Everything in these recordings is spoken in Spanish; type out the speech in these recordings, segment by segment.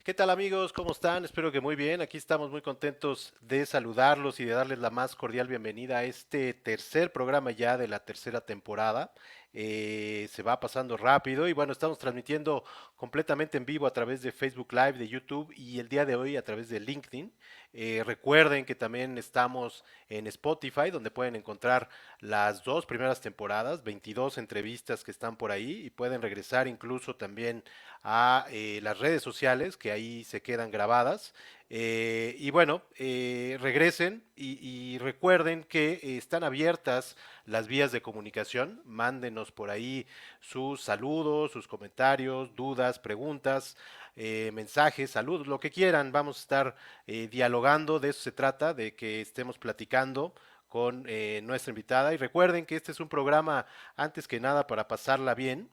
¿Qué tal amigos? ¿Cómo están? Espero que muy bien. Aquí estamos muy contentos de saludarlos y de darles la más cordial bienvenida a este tercer programa ya de la tercera temporada. Se va pasando rápido y bueno, estamos transmitiendo completamente en vivo a través de Facebook Live, de YouTube y el día de hoy a través de LinkedIn. Recuerden que también estamos en Spotify, donde pueden encontrar las dos primeras temporadas, 22 entrevistas que están por ahí y pueden regresar incluso también a las redes sociales que ahí se quedan grabadas. Y bueno, regresen y recuerden que están abiertas las vías de comunicación. Mándenos por ahí sus saludos, sus comentarios, dudas, preguntas, mensajes, saludos, lo que quieran. Vamos a estar dialogando, de eso se trata, de que estemos platicando con nuestra invitada. Y recuerden que este es un programa antes que nada para pasarla bien,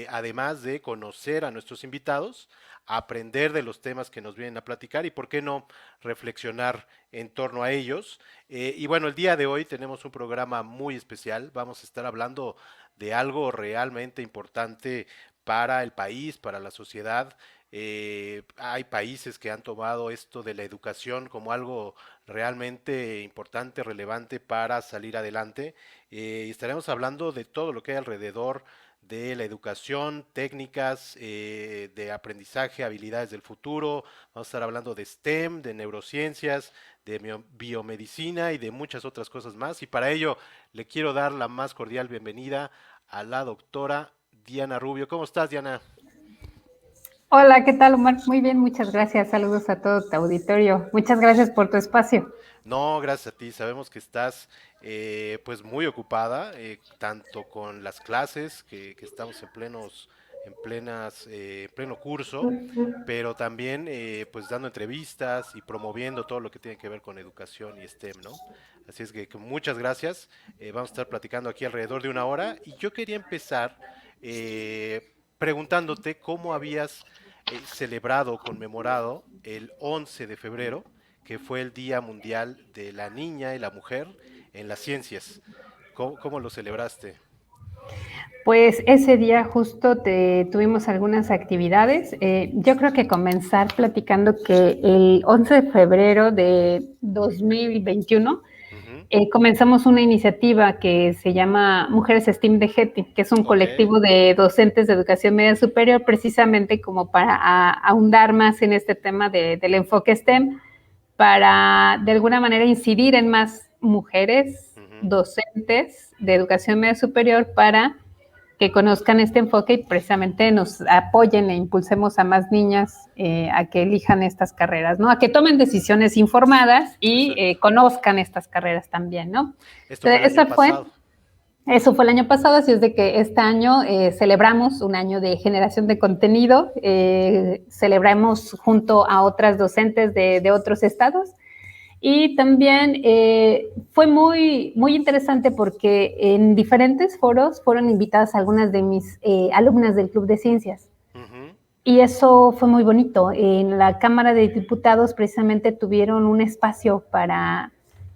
además de conocer a nuestros invitados, aprender de los temas que nos vienen a platicar y, por qué no, reflexionar en torno a ellos. Y bueno, el día de hoy tenemos un programa muy especial. Vamos a estar hablando de algo realmente importante para el país, para la sociedad. Hay países que han tomado esto de la educación como algo realmente importante, relevante para salir adelante. Y estaremos hablando de todo lo que hay alrededor de la educación, técnicas de aprendizaje, habilidades del futuro. Vamos a estar hablando de STEM, de neurociencias, de biomedicina y de muchas otras cosas más. Y para ello le quiero dar la más cordial bienvenida a la doctora Diana Rubio. ¿Cómo estás, Diana? Hola, ¿qué tal, Omar? Muy bien, muchas gracias. Saludos a todo tu auditorio. Muchas gracias por tu espacio. No, gracias a ti. Sabemos que estás pues muy ocupada, tanto con las clases, que estamos en pleno curso, pero también pues dando entrevistas y promoviendo todo lo que tiene que ver con educación y STEM, ¿no? Así es que muchas gracias. Vamos a estar platicando aquí alrededor de una hora y yo quería empezar preguntándote cómo habías celebrado o conmemorado el 11 de febrero, que fue el Día Mundial de la Niña y la Mujer en las Ciencias. ¿Cómo lo celebraste? Pues ese día justo tuvimos algunas actividades. Yo creo que comenzar platicando que el 11 de febrero de 2021 Ujú. comenzamos una iniciativa que se llama Mujeres STEAM de GETI, que es un Ok, colectivo de docentes de educación media superior, precisamente como para ahondar más en este tema del enfoque STEM, para de alguna manera incidir en más mujeres ujú, docentes de educación media superior para que conozcan este enfoque y precisamente nos apoyen e impulsemos a más niñas a que elijan estas carreras, ¿no? A que tomen decisiones informadas y exacto. conozcan estas carreras también, ¿no? Esto fue el Entonces, año pasado. eso fue el año pasado, así es de que este año celebramos un año de generación de contenido, celebramos junto a otras docentes de otros estados y también fue muy interesante porque en diferentes foros fueron invitadas algunas de mis alumnas del Club de Ciencias. Ujú. Y eso fue muy bonito. En la Cámara de Diputados precisamente tuvieron un espacio para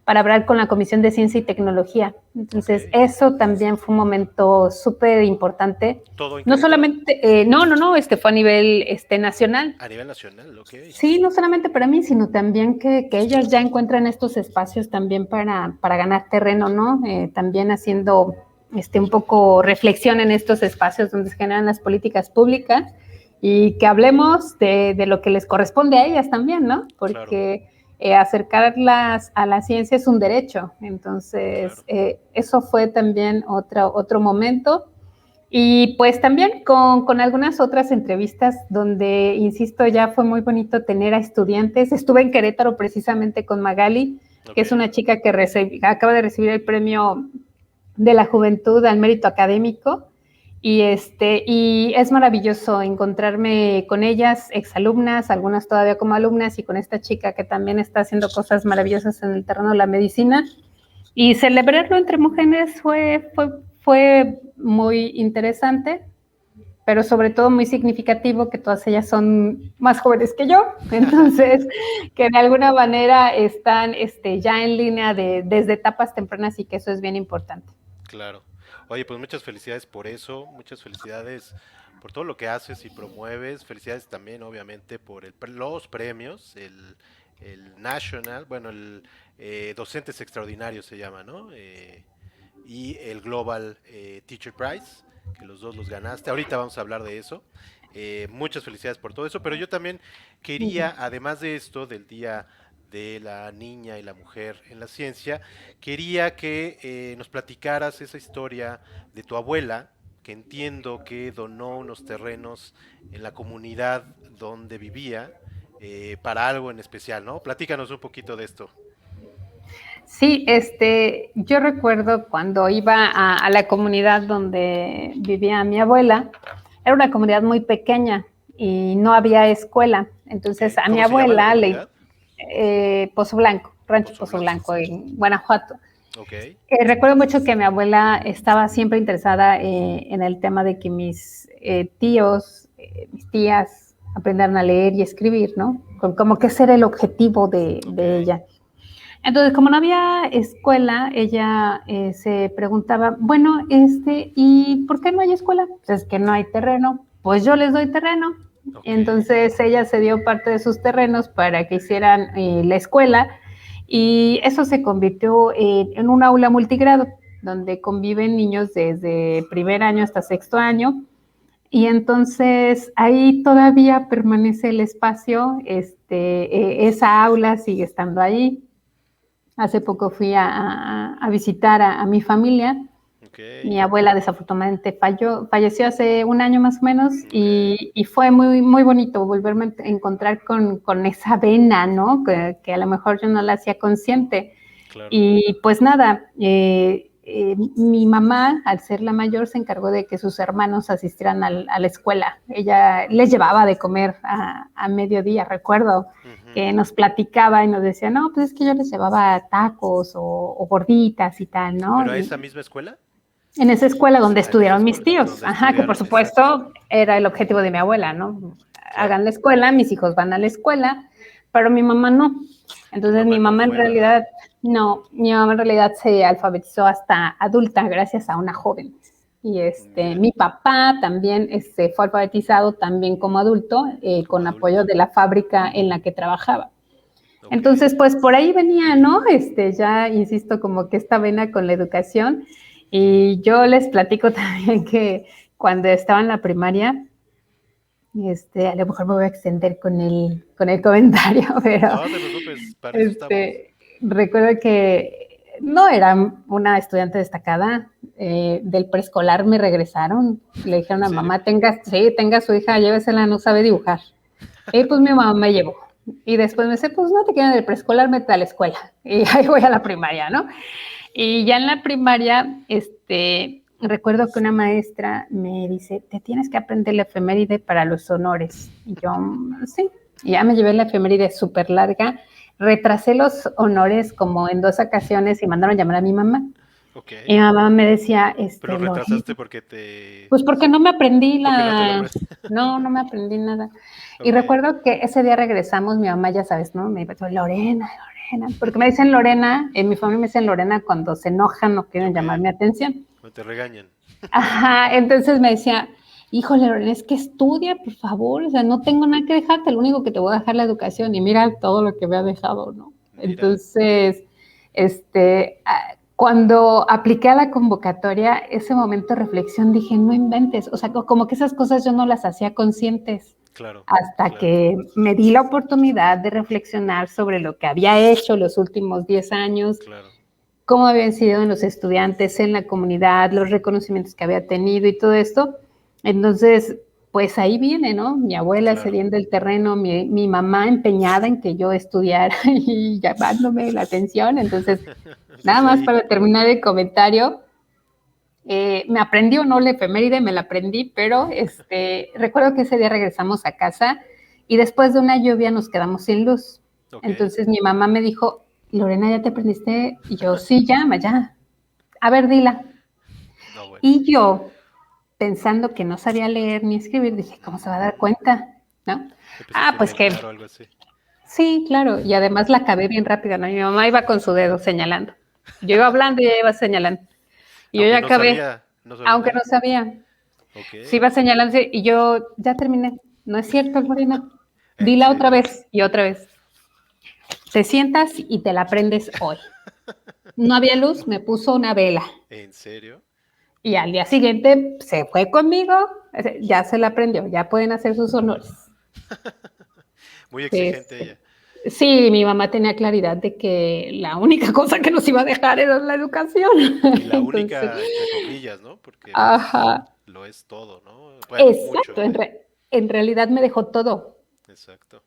hablar con la Comisión de Ciencia y Tecnología. Ok. Entonces, eso también fue un momento súper importante. ¿Todo en No Querétaro? solamente, no, fue a nivel nacional. A nivel nacional, ok. Sí, no solamente para mí, sino también que ellas ya encuentran estos espacios también para ganar terreno, ¿no? También haciendo un poco reflexión en estos espacios donde se generan las políticas públicas y que hablemos de lo que les corresponde a ellas también, ¿no? Claro, Porque acercarlas a la ciencia es un derecho. Entonces, claro. eso fue también otro momento. Y pues también con algunas otras entrevistas donde, insisto, ya fue muy bonito tener a estudiantes. Estuve en Querétaro precisamente con Magali, que Ok. es una chica que acaba de recibir el premio de la juventud al mérito académico. Y es maravilloso encontrarme con ellas, exalumnas, algunas todavía como alumnas, y con esta chica que también está haciendo cosas maravillosas en el terreno de la medicina. Y celebrarlo entre mujeres fue muy interesante, pero sobre todo muy significativo que todas ellas son más jóvenes que yo, entonces que de alguna manera están ya en línea desde etapas tempranas y que eso es bien importante. Claro. Oye, pues muchas felicidades por eso, muchas felicidades por todo lo que haces y promueves. Felicidades también, obviamente, por los premios, el National, bueno, el Docentes Extraordinarios se llama, ¿no? Y el Global Teacher Prize, que los dos los ganaste. Ahorita vamos a hablar de eso. Muchas felicidades por todo eso, pero yo también quería, además de esto, del Día de la Niña y la Mujer en la Ciencia, quería que nos platicaras esa historia de tu abuela, que entiendo que donó unos terrenos en la comunidad donde vivía para algo en especial, ¿no? Platícanos un poquito de esto. Sí, yo recuerdo cuando iba a la comunidad donde vivía mi abuela, era una comunidad muy pequeña y no había escuela. Entonces Okay. a mi ¿Cómo se llama la abuela comunidad? Pozo Blanco, Rancho Pozo Pozo Blanco. Blanco en Guanajuato. Ok. Recuerdo mucho que mi abuela estaba siempre interesada en el tema de que mis tíos, mis tías aprendan a leer y escribir, ¿no? Como que ese era el objetivo Ok. de ella. Entonces, como no había escuela, ella se preguntaba, bueno, ¿y por qué no hay escuela? Pues es que no hay terreno. Pues yo les doy terreno. Ok. Entonces ella se dio parte de sus terrenos para que hicieran la escuela y eso se convirtió en un aula multigrado donde conviven niños desde primer año hasta sexto año y entonces ahí todavía permanece el espacio, esa aula sigue estando ahí. Hace poco fui a visitar a mi familia. Ok. Mi abuela desafortunadamente falleció hace un año más o menos Ok. y fue muy, muy bonito volverme a encontrar con esa vena, ¿no? Que a lo mejor yo no la hacía consciente. Claro. Y pues nada, mi mamá, al ser la mayor, se encargó de que sus hermanos asistieran a la escuela. Ella les llevaba de comer a mediodía, recuerdo Ujú. que nos platicaba y nos decía, no, pues es que yo les llevaba tacos o gorditas y tal, ¿no? ¿Pero a esa Y misma escuela? en esa escuela donde Ah, en esa estudiaron mis escuela, tíos, donde ajá, que por estudiaron, exacto. supuesto era el objetivo de mi abuela, ¿no? Claro. Hagan la escuela, mis hijos van a la escuela, pero mi mamá no. Tu Entonces mamá mi no mamá en fue, ¿verdad? realidad, no, mi mamá en realidad se alfabetizó hasta adulta gracias a una joven. Y Mira, mi papá también fue alfabetizado también como adulto, como con apoyo adulto. de la fábrica en la que trabajaba. Ok. Entonces, pues por ahí venía, ¿no? Ya, insisto, como que esta vena con la educación. Y yo les platico también que cuando estaba en la primaria, a lo mejor me voy a extender con el comentario, pero No te preocupes, para eso estamos. recuerdo que no era una estudiante destacada. Del preescolar me regresaron, le dijeron ¿En a serio? mamá, tenga su hija, llévesela, no sabe dibujar. Y pues mi mamá me llevó. Y después me dice, pues no te quedan del preescolar, mete a la escuela. Y ahí voy a la primaria, ¿no? Y ya en la primaria, recuerdo que una maestra me dice, te tienes que aprender la efeméride para los honores. Y yo, sí. Y ya me llevé la efeméride súper larga. Retrasé los honores como en 2 ocasiones y mandaron llamar a mi mamá. Ok. Y mi mamá me decía, Pero Lorena, retrasaste porque te... pues porque no me aprendí Porque no te lo aprendes. no, no me aprendí nada. Y Ok. recuerdo que ese día regresamos, mi mamá, ya sabes, ¿no? Me dijo, Lorena, Lorena, porque me dicen Lorena, en mi familia me dicen Lorena cuando se enojan o quieren Ok. llamar mi atención. No te regañan. Ajá, entonces me decía, híjole, Lorena, es que estudia, por favor, o sea, no tengo nada que dejarte, lo único que te voy a dejar la educación y mira todo lo que me ha dejado, ¿no? Mira. Entonces, cuando apliqué a la convocatoria, ese momento de reflexión dije, no inventes, o sea, como que esas cosas yo no las hacía conscientes Claro. hasta Claro. que me di la oportunidad de reflexionar sobre lo que había hecho los últimos 10 años, Claro. cómo habían sido en los estudiantes, en la comunidad, los reconocimientos que había tenido y todo esto. Entonces, pues ahí viene, ¿no? Mi abuela Claro. cediendo el terreno, mi mamá empeñada en que yo estudiara y llamándome la atención. Entonces, nada Desde más ahí. para terminar el comentario, me aprendió, no la efeméride, me la aprendí, pero recuerdo que ese día regresamos a casa y después de una lluvia nos quedamos sin luz. Ok. Entonces mi mamá me dijo, Lorena, ¿ya te aprendiste? Y yo, sí, ya. A ver, dila. No, bueno. Y yo, pensando que no sabía leer ni escribir, dije, ¿cómo se va a dar Ujú. cuenta? ¿No? Empezaste a Pues que inventar o algo así. sí, claro. Y además la acabé bien rápido, ¿no? Mi mamá iba con su dedo señalando. Yo iba hablando y ella iba señalando. Y yo ya Aunque no acabé, sabía. No sabía aunque no leer. sabía. Ok. Se iba señalando y yo, ya terminé. No es cierto, Lorena. ¿En Dila otra serio? vez y otra vez. Te sientas y te la aprendes hoy. No había luz, me puso una vela. ¿En serio? Y al día siguiente se fue conmigo, ya se la aprendió, ya pueden hacer sus honores. Muy exigente Este, ella. sí, mi mamá tenía claridad de que la única cosa que nos iba a dejar era la educación. Y la Entonces, única, entre comillas, ¿no? Porque pues ajá, lo es todo, ¿no? Bueno, mucho, exacto, vaya. en realidad me dejó todo. Exacto.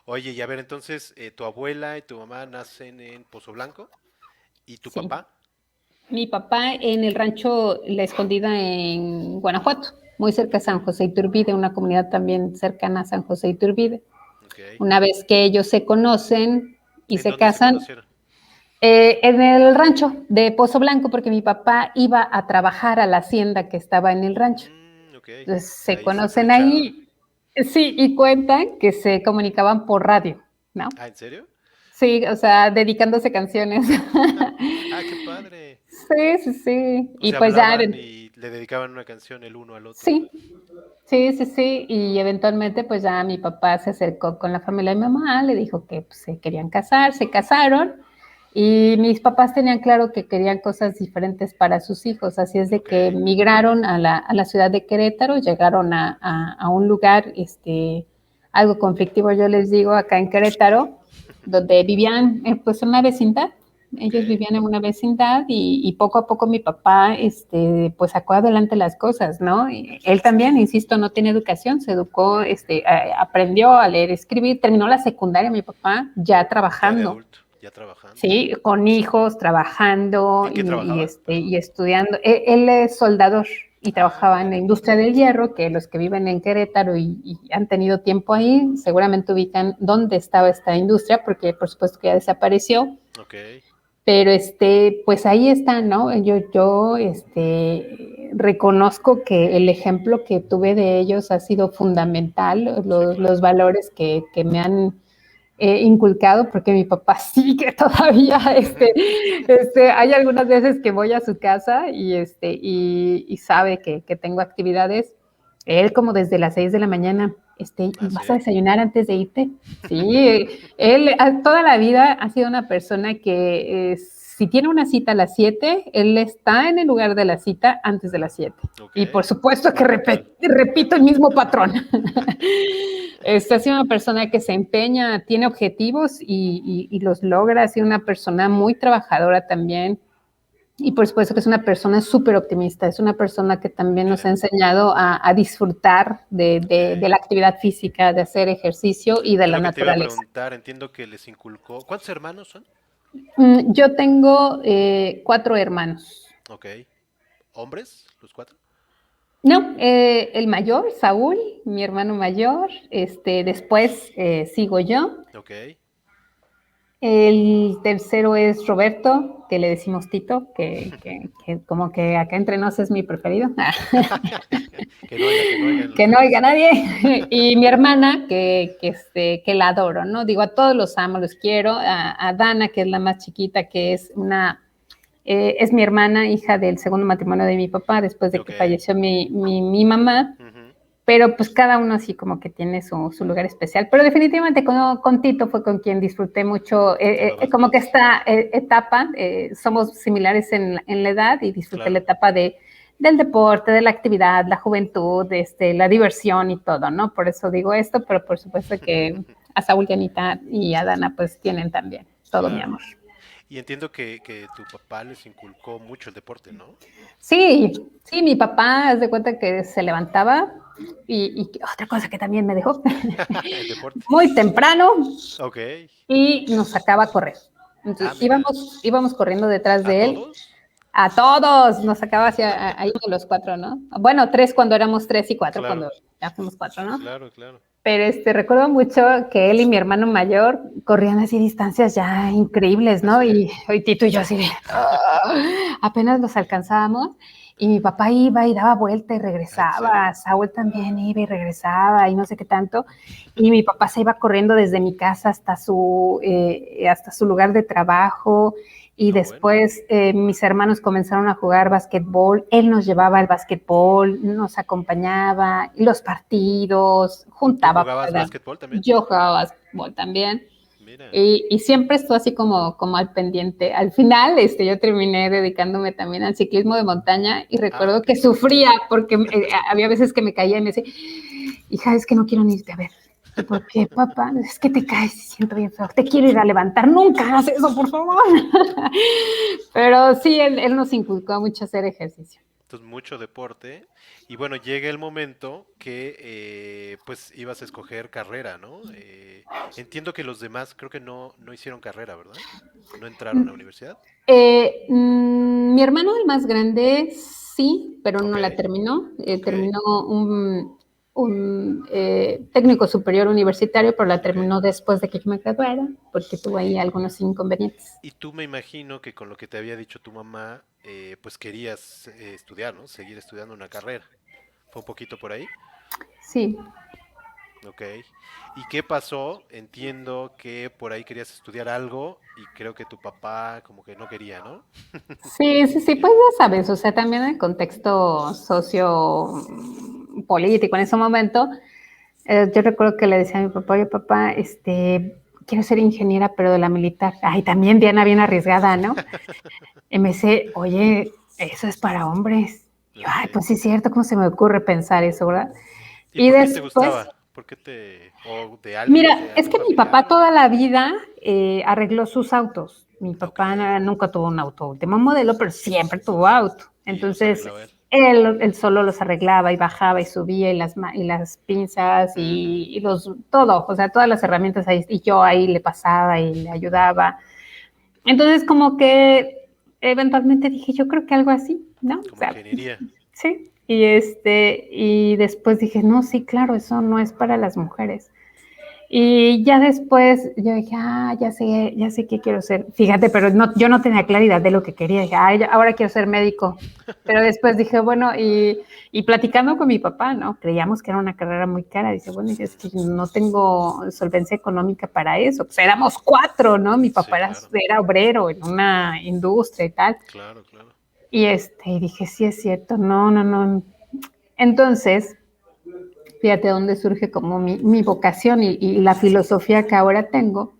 Oye, y a ver, entonces, tu abuela y tu mamá nacen en Pozo Blanco. ¿Y tu Sí. papá? Mi papá en el rancho La Escondida en Guanajuato, muy cerca de San José Iturbide, una comunidad también cercana a San José Iturbide. Ok. Una vez que ellos se conocen y ¿En se dónde se casan, conocieron? en el rancho de Pozo Blanco, porque mi papá iba a trabajar a la hacienda que estaba en el rancho. Ok. Entonces De se ahí se conocen flecharon. ahí, sí, y cuentan que se comunicaban por radio, ¿no? Ah, ¿en serio? Sí, o sea, dedicándose canciones. Ah, qué padre. Sí, sí, sí. O Y sea, pues ya, hablaban y le dedicaban una canción el uno al otro. sí, sí, sí, sí. Y eventualmente pues ya mi papá se acercó con la familia de mi mamá, le dijo que pues, se querían casar, se casaron. Y mis papás tenían claro que querían cosas diferentes para sus hijos, así es de Ok. que migraron a la ciudad de Querétaro, llegaron a un lugar algo conflictivo, yo les digo, acá en Querétaro, donde vivían pues en una vecindad. Ok. Ellos vivían en una vecindad y poco a poco mi papá pues sacó adelante las cosas, ¿no? Y él también, insisto, no tiene educación, se educó, aprendió a leer, escribir, terminó la secundaria mi papá ya Ya de trabajando. adulto, ya trabajando. Sí, con hijos, trabajando ¿En qué trabajaba? Perdón. y estudiando. Él es soldador y Ah, trabajaba en la mira. industria del hierro, que los que viven en Querétaro y han tenido tiempo ahí seguramente ubican dónde estaba esta industria, porque por supuesto que ya desapareció. Ok. Pero pues ahí está, ¿no? Yo reconozco que el ejemplo que tuve de ellos ha sido fundamental, Sí, claro. los valores que me han inculcado, porque mi papá sí que todavía, hay algunas veces que voy a su casa y sabe que tengo actividades. Él como desde las 6 de la mañana, ¿Ah, ¿vas a sí? desayunar antes de irte? Sí, él toda la vida ha sido una persona que si tiene una cita a las 7, él está en el lugar de la cita antes de las 7. Ok. Y por supuesto Muy que puntual. repito el mismo patrón. Ha sido una persona que se empeña, tiene objetivos y los logra, ha sido una persona muy trabajadora también. Y por supuesto que es una persona súper optimista, es una persona que también nos ha Bien. enseñado a disfrutar Ok. de la actividad física, de hacer ejercicio y de Es la lo que te iba a naturaleza. preguntar. Entiendo que les inculcó. ¿Cuántos hermanos son? Yo tengo 4 hermanos. Ok. ¿Hombres? ¿Los cuatro? No, el mayor, Saúl, mi hermano mayor, después sigo yo. Ok. El tercero es Roberto, que le decimos Tito, que como que acá entre nos es mi preferido. Que no oigan los Que no oiga demás. nadie. Y mi hermana, que la adoro, ¿no? Digo, a todos los amo, los quiero. A Dana, que es la más chiquita, que es mi hermana, hija del segundo matrimonio de mi papá, después de Ok. que falleció mi mamá. Ujú. Pero pues cada uno así como que tiene su lugar especial. Pero definitivamente con Tito fue con quien disfruté mucho, Todas como que más. esta etapa, somos similares en la edad y disfruté la Claro. etapa del deporte, de la actividad, la juventud, la diversión y todo, ¿no? Por eso digo esto, pero por supuesto que a Saúl, Janita y a Dana pues tienen también todo mi Claro. amor. Y entiendo que tu papá les inculcó mucho el deporte, ¿no? Sí, sí, mi papá, haz de cuenta que se levantaba y otra cosa que también me dejó, El deporte. muy temprano Ok. y nos sacaba a correr. Ah, Entonces mira. íbamos corriendo detrás ¿A de él. todos? A todos nos sacaba ahí de los 4, ¿no? Bueno, 3 cuando éramos 3 y 4 Claro, cuando ya fuimos 4, ¿no? claro, claro. Pero recuerdo mucho que él y mi hermano mayor corrían así distancias ya increíbles, ¿no? Así. Y Tito y yo así de, apenas los alcanzábamos. Y mi papá iba y daba vuelta y Ah, ¿en serio? regresaba, Saúl también iba y regresaba y no sé qué tanto. Y mi papá se iba corriendo desde mi casa hasta su lugar de trabajo. y No, bueno. después mis hermanos comenzaron a jugar básquetbol, él nos llevaba al básquetbol, nos acompañaba, los partidos, ¿Tú juntaba jugabas para... básquetbol también? Yo jugaba básquetbol también. Mira. Y siempre estuve así como al pendiente. Al final, yo terminé dedicándome también al ciclismo de montaña y Ah, recuerdo ok. que sufría porque había veces que me caía y me decía, hija, es que no quiero ni irte a ver. ¿Y por qué, papá? Es que te caes y siento bien feo. Te quiero ir a levantar. Nunca hagas eso, por favor. Pero sí, él nos inculcó mucho hacer ejercicio. Entonces, mucho deporte. Y bueno, llega el momento que pues ibas a escoger carrera, ¿no? Entiendo que los demás creo que no hicieron carrera, ¿verdad? No entraron a la universidad. Mi hermano, el más grande, sí, pero no Ok, la terminó. ok, Terminó un técnico superior universitario, pero la ok. terminó después de que yo me graduara, porque tuvo ahí algunos inconvenientes. Y tú me imagino que con lo que te había dicho tu mamá, pues querías estudiar, ¿no? Seguir estudiando una carrera. ¿Fue un poquito por ahí? Sí, Ok. ¿Y qué pasó? Entiendo que por ahí querías estudiar algo y creo que tu papá como que no quería, ¿no? sí, sí, sí, pues ya sabes, o sea, también el contexto socio político en ese momento. Yo recuerdo que le decía a mi papá, oye papá, quiero ser ingeniera, pero de la militar. Ay, también Diana bien arriesgada, ¿no? Y me dice, oye, eso es para hombres. Y yo, ay, Ok. pues sí es cierto, ¿cómo se me ocurre pensar eso, verdad? ¿Y Y por qué te después, gustaba? ¿Por qué te... o de alguien, mira, de es algún que mi papá familiar o... toda la vida arregló sus autos. Mi Ok. papá nunca tuvo un auto último modelo, pero siempre tuvo auto. Y los Entonces, arreglaba él. él solo los arreglaba y bajaba y subía y las pinzas Ujú. todo, o sea, todas las herramientas ahí. Y yo ahí le pasaba y le ayudaba. Entonces, como que eventualmente dije, yo creo que algo así, ¿no? O Como sea, ingeniería. sí. Y después dije, no, sí, claro, eso no es para las mujeres. Y ya después yo dije, ya sé qué quiero ser. Fíjate, pero yo no tenía claridad de lo que quería. Dije, ahora quiero ser médico. Pero después dije, bueno, y platicando con mi papá, ¿no? Creíamos que era una carrera muy cara. Dice, bueno, es que no tengo solvencia económica para eso. Pues éramos cuatro, ¿no? Mi papá Sí, era, claro. era obrero en una industria y tal. Claro, claro. Y dije, sí es cierto, no, no, no. Entonces, fíjate dónde surge como mi vocación y la filosofía que ahora tengo,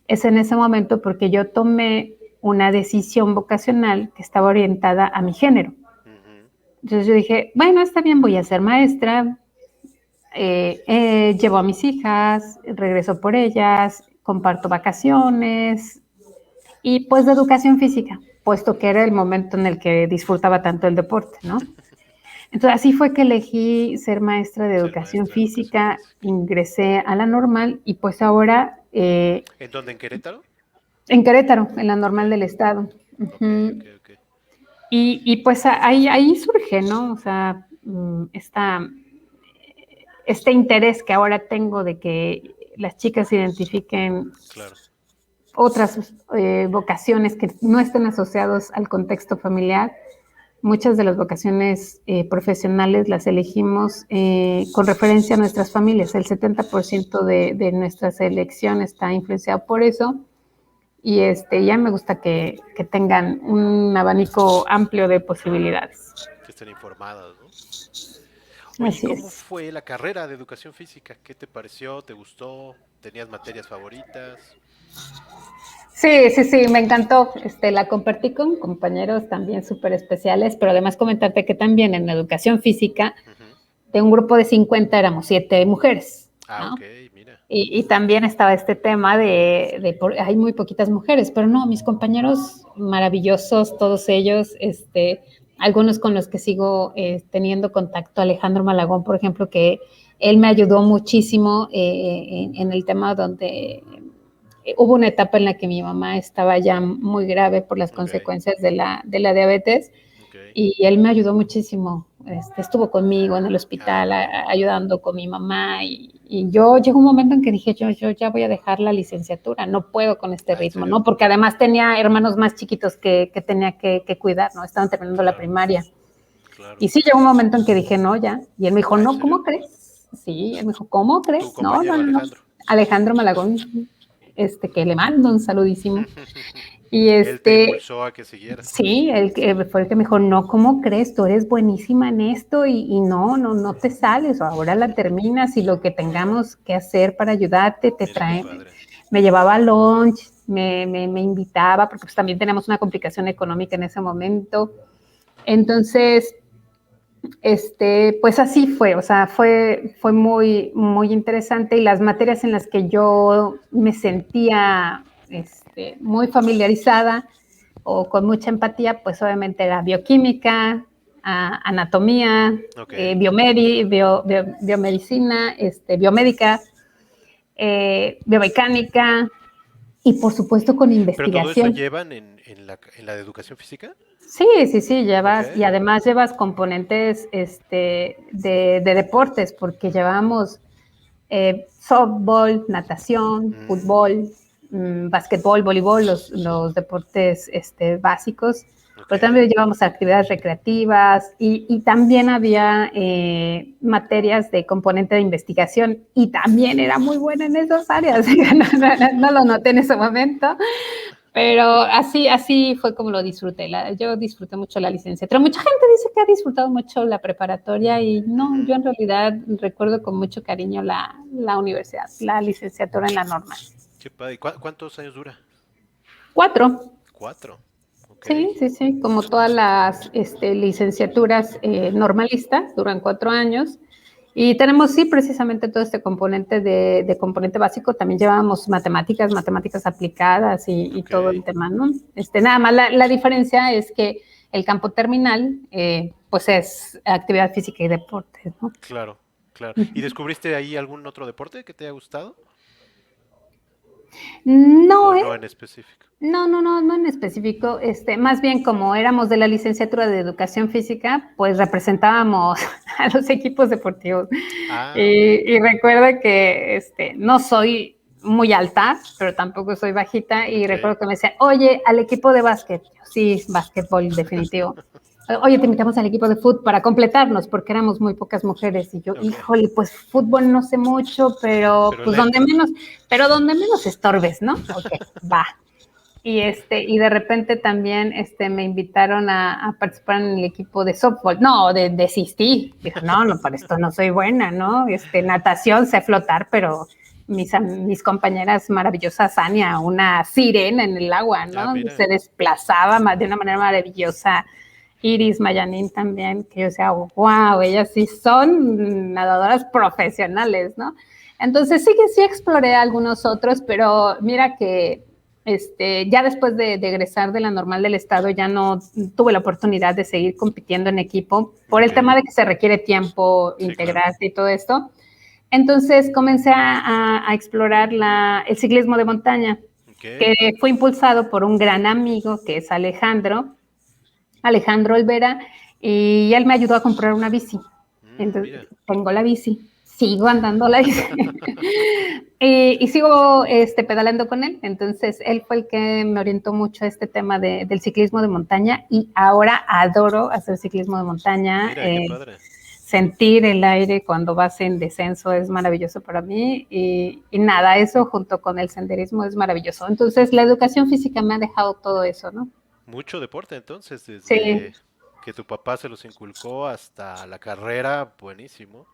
es en ese momento porque yo tomé una decisión vocacional que estaba orientada a mi género. Ujú. Entonces yo dije, bueno, está bien, voy a ser maestra, llevo a mis hijas, regreso por ellas, comparto vacaciones y pues de educación física, puesto que era el momento en el que disfrutaba tanto el deporte, ¿no? Entonces así fue que elegí ser maestra de Ser educación maestra de educación física, física. ingresé a la normal y pues ahora ¿En dónde? ¿En Querétaro? en Querétaro, en la Ok, normal del estado. ok, ok, Uh-huh. ok. Y pues ahí surge, ¿no? O sea, este interés que ahora tengo de que las chicas identifiquen Claro. otras vocaciones que no estén asociados al contexto familiar. Muchas de las vocaciones profesionales las elegimos con referencia a nuestras familias. El 70% de nuestra selección está influenciado por eso. Y ya me gusta que tengan un abanico amplio de posibilidades. Que estén informadas, ¿no? Oye, ¿y Así cómo es. fue la carrera de educación física? ¿Qué te pareció? ¿Te gustó? ¿Tenías materias favoritas? Sí, sí, sí, me encantó. La compartí con compañeros también súper especiales, pero además comentarte que también en educación física, Ujú. de un grupo de 50 éramos 7 mujeres, Ah, ok, ¿no? mira. Y también estaba este tema hay muy poquitas mujeres, pero no, mis compañeros maravillosos, todos ellos, algunos con los que sigo teniendo contacto, Alejandro Malagón, por ejemplo, que él me ayudó muchísimo en el tema donde hubo una etapa en la que mi mamá estaba ya muy grave por las Ok, consecuencias de la diabetes ok. y él me ayudó muchísimo. Estuvo conmigo en el Ah, hospital mira. ayudando con mi mamá y yo llegó un momento en que dije, yo ya voy a dejar la licenciatura, no puedo con este Ah, ¿en ritmo, serio? ¿no? Porque además tenía hermanos más chiquitos que tenía que cuidar, ¿no? Estaban terminando la Claro, primaria. claro. Y sí llegó un momento en que dije, no, ya. Y él me dijo, Ah, ¿en no, serio? ¿cómo crees? Sí, él me dijo, ¿cómo Tu crees? No, no, compañero no. Alejandro. Alejandro Malagón. que le mando un saludísimo. Y Él te impulsó a que siguieras. sí, fue el que me dijo, no, ¿cómo crees? Tú eres buenísima en esto y no te sales, ahora la terminas y lo que tengamos que hacer para ayudarte, te Mira qué traen. padre. Me llevaba a lunch, me invitaba, porque pues también teníamos una complicación económica en ese momento. Entonces, pues así fue, o sea, fue muy, muy interesante y las materias en las que yo me sentía muy familiarizada o con mucha empatía, pues obviamente era bioquímica, anatomía, Ok. biomedicina, biomédica, biomecánica y por supuesto con ¿Pero todo eso investigación. llevan en la de educación física? Sí, sí, sí, Ok. llevas, y además llevas componentes de deportes, porque llevamos softball, natación, Mm, fútbol, básquetbol, voleibol, los deportes básicos, ok. pero también llevamos actividades recreativas y también había materias de componente de investigación y también era muy buena en esas áreas. No lo noté en ese momento, pero así fue como lo disfruté. Yo disfruté mucho la licenciatura. Mucha gente dice que ha disfrutado mucho la preparatoria y no, Ujú. yo en realidad recuerdo con mucho cariño la universidad, la licenciatura en la normal. Qué padre. ¿Cuántos años dura? 4, 4. Ok. sí, sí, sí, como todas las licenciaturas normalistas, duran 4 años. Y tenemos, sí, precisamente todo este componente de componente básico. También llevábamos matemáticas aplicadas y Ok. todo el tema, ¿no? Nada más la diferencia es que el campo terminal, pues es actividad física y deportes, ¿no? Claro, claro. ¿Y descubriste ahí algún otro deporte que te haya gustado? No, ¿O no en específico? no en específico. Más bien como éramos de la licenciatura de educación física, pues representábamos a los equipos deportivos. Ah, ok. Y recuerdo que no soy muy alta, pero tampoco soy bajita. Y Ok. recuerdo que me decían, oye, al equipo de básquet. Yo, sí, básquetbol, definitivo. Oye, te invitamos al equipo de fútbol para completarnos, porque éramos muy pocas mujeres. Y yo, Ok. híjole, pues fútbol no sé mucho, pero Pero pues le entro. donde menos estorbes, ¿no? Ok, va. Y de repente también me invitaron a participar en el equipo de softball. No, desistí. Dijo, no, para esto no soy buena, ¿no? Natación, sé flotar, pero mis compañeras maravillosas, Ania, una sirena en el agua, Ah, ¿no? mira. Se desplazaba de una manera maravillosa. Iris Mayanín también, que yo decía, wow, ellas sí son nadadoras profesionales, ¿no? Entonces sí que sí exploré algunos otros, pero mira que ya después de egresar de la normal del estado ya no tuve la oportunidad de seguir compitiendo en equipo por el Ok. tema de que se requiere tiempo, Sí, claro. integrarse y todo esto. Entonces comencé a explorar el ciclismo de montaña, Ok. que fue impulsado por un gran amigo que es Alejandro Olvera, y él me ayudó a comprar una bici. Entonces, Mira. tengo la bici, sigo andando la bici y sigo pedaleando con él. Entonces, él fue el que me orientó mucho a este tema del ciclismo de montaña y ahora adoro hacer ciclismo de montaña. Mira, qué padre. Sentir el aire cuando vas en descenso es maravilloso para mí y nada, eso junto con el senderismo es maravilloso. Entonces, la educación física me ha dejado todo eso, ¿no? Mucho deporte entonces, Sí, desde que tu papá se los inculcó hasta la carrera, buenísimo.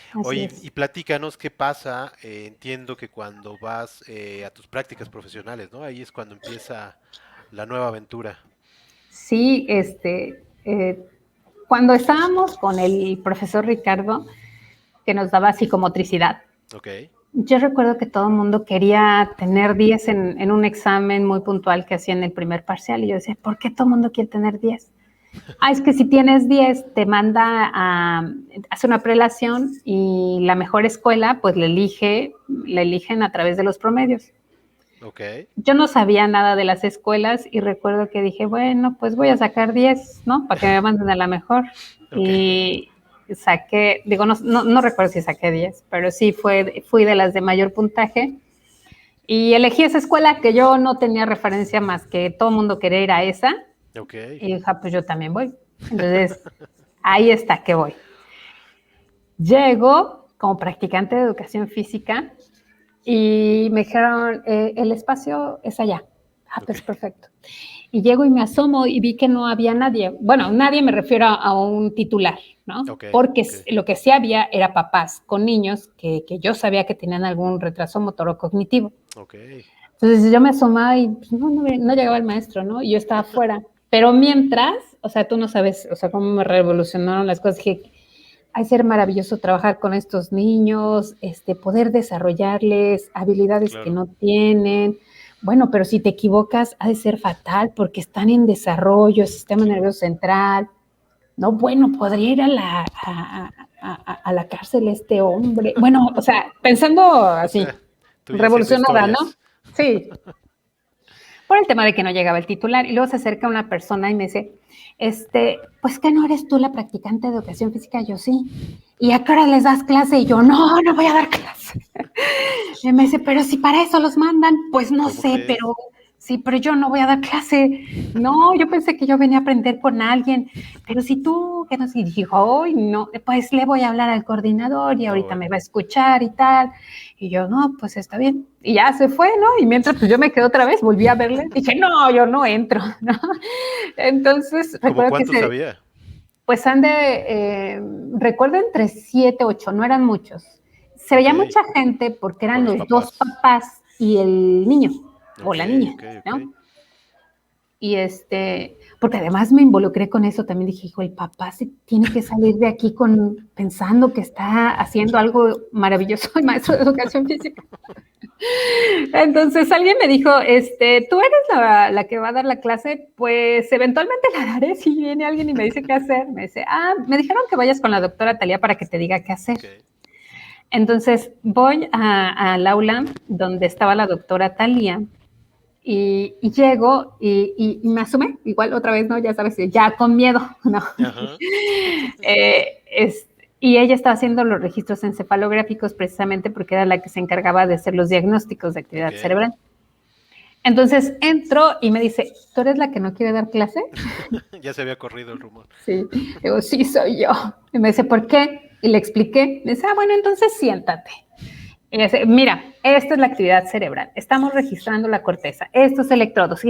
así Oye, es. y platícanos qué pasa. Entiendo que cuando vas a tus prácticas profesionales, ¿no? Ahí es cuando empieza la nueva aventura. Sí, cuando estábamos con el profesor Ricardo, que nos daba psicomotricidad, Ok. yo recuerdo que todo el mundo quería tener 10 en un examen muy puntual que hacía en el primer parcial y yo decía, ¿por qué todo el mundo quiere tener 10? Ah, es que si tienes 10 te manda a hacer una prelación y la mejor escuela pues le eligen a través de los promedios. Ok. Yo no sabía nada de las escuelas y recuerdo que dije, bueno, pues voy a sacar 10, ¿no? Para que me manden a la mejor. Ok. Y saqué, digo, no recuerdo si saqué 10, pero sí fui de las de mayor puntaje. Y elegí esa escuela que yo no tenía referencia más que todo el mundo quería ir a esa. Ok. Y dije, pues yo también voy. Entonces, ahí está que voy. Llego como practicante de educación física y me dijeron, el espacio es allá. Ah, pues Ok. perfecto. Y llego y me asomo y vi que no había nadie. Bueno, nadie me refiero a un titular, ¿no? Ok, Porque ok, lo que sí había era papás con niños que yo sabía que tenían algún retraso motor o cognitivo. ok. Entonces yo me asomaba y pues, no llegaba el maestro, ¿no? Y yo estaba afuera. Pero mientras, o sea, tú no sabes, o sea, cómo me revolucionaron las cosas. Dije, hay ser maravilloso trabajar con estos niños, poder desarrollarles habilidades que Claro. no tienen. Bueno, pero si te equivocas, ha de ser fatal porque están en desarrollo, sistema Sí. nervioso central. No, bueno, podría ir a la cárcel este hombre. Bueno, o sea, pensando así, Tú ya haciendo revolucionada, ¿no? historias. Sí, por el tema de que no llegaba el titular. Y luego se acerca una persona y me dice, pues que no eres tú la practicante de educación física, yo sí. ¿Y a qué hora les das clase? Y yo, no voy a dar clase. Y me dice, pero si para eso los mandan, pues no ¿Cómo sé, crees? pero sí, pero yo no voy a dar clase. No, yo pensé que yo venía a aprender con alguien, pero si tú, que no sé, y dijo, ay, no, pues le voy a hablar al coordinador y No, ahorita bueno. me va a escuchar y tal. Y yo, no, pues está bien. Y ya se fue, ¿no? Y mientras pues yo me quedé otra vez, volví a verle, dije, no, yo no entro, ¿no? Entonces, ¿Cómo recuerdo que cuántos había? pues recuerdo entre 7, 8, no eran muchos. Se Ok, veía mucha gente porque por eran los los dos papás. papás y el niño o Ok, la niña, ok, ok. ¿no? Y porque además me involucré con eso, también dije, hijo, el papá se tiene que salir de aquí pensando que está haciendo algo maravilloso, el maestro de educación física. Entonces alguien me dijo, tú eres la que va a dar la clase, pues eventualmente la daré si viene alguien y me dice qué hacer. Me dice, me dijeron que vayas con la doctora Talía para que te diga qué hacer. Ok. Entonces voy al aula donde estaba la doctora Talía y llego y me asomé, igual otra vez, ¿no? Ya sabes, ya con miedo, ¿no? Ajá. Eh, es, y ella estaba haciendo los registros encefalográficos precisamente porque era la que se encargaba de hacer los diagnósticos de Ok. actividad cerebral. Entonces entro y me dice, ¿tú eres la que no quiere dar clase? Ya se había corrido el rumor. Sí, digo, sí, soy yo. Y me dice, ¿por qué? Y le expliqué. Me dice, bueno, entonces siéntate. Y me dice, mira, esta es la actividad cerebral. Estamos registrando la corteza, estos electrodos.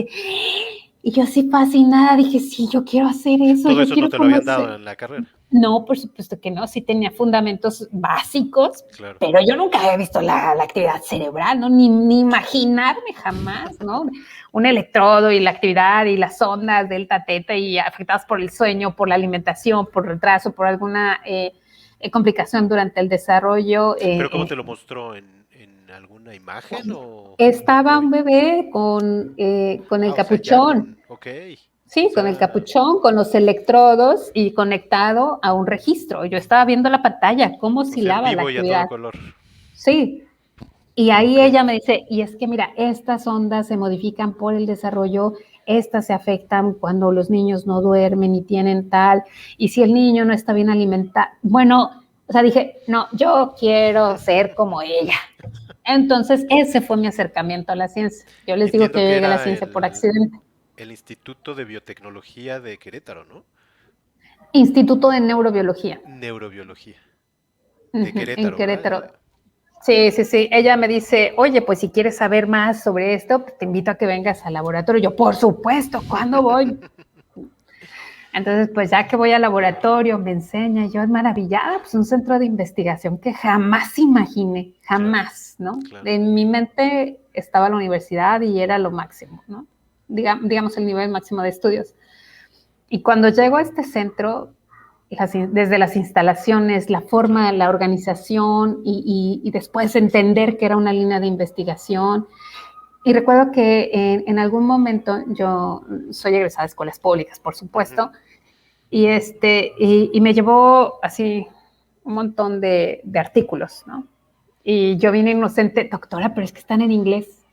Y yo así fascinada dije, sí, yo quiero hacer eso, Todo yo eso no quiero te lo habían conocer. dado en la carrera. No, por supuesto que no, sí tenía fundamentos básicos, Claro. pero yo nunca había visto la actividad cerebral, ¿no? Ni imaginarme jamás, ¿no? Un electrodo y la actividad y las ondas delta, teta y afectadas por el sueño, por la alimentación, por retraso, por alguna complicación durante el desarrollo. ¿Pero cómo te lo mostró? ¿En alguna imagen o Estaba un bebé con el Ah, o sea, ya capuchón. con... Ok. O Sí, con el sea, capuchón, con los electrodos y conectado a un registro. Yo estaba viendo la pantalla, cómo en oscilaba la vivo y a todo actividad. color. Sí, y ahí Ok. ella me dice, y es que mira, estas ondas se modifican por el desarrollo, estas se afectan cuando los niños no duermen y tienen tal, y si el niño no está bien alimentado, bueno, o sea, dije, no, yo quiero ser como ella. Entonces, ese fue mi acercamiento a la ciencia. Yo Y les digo que entiendo yo que llegué a la era ciencia por accidente. el Instituto de Biotecnología de Querétaro, ¿no? Instituto de Neurobiología. Neurobiología. De En Querétaro, ¿verdad? Querétaro. Sí, sí, sí. Ella me dice, oye, pues si quieres saber más sobre esto, pues, te invito a que vengas al laboratorio. Yo, por supuesto, ¿cuándo voy? Entonces, pues ya que voy al laboratorio, me enseña, yo es maravillada, pues un centro de investigación que jamás imaginé, Claro, jamás, ¿no? claro. En mi mente estaba la universidad y era lo máximo, ¿no? Digamos el nivel máximo de estudios. Y cuando llego a este centro, desde las instalaciones, la forma, Claro. la organización y después entender que era una línea de investigación. Y recuerdo que en algún momento yo soy egresada de escuelas públicas, por Ujú. supuesto, y me llevó así un montón de artículos, ¿no? Y yo vine inocente, doctora, pero es que están en inglés.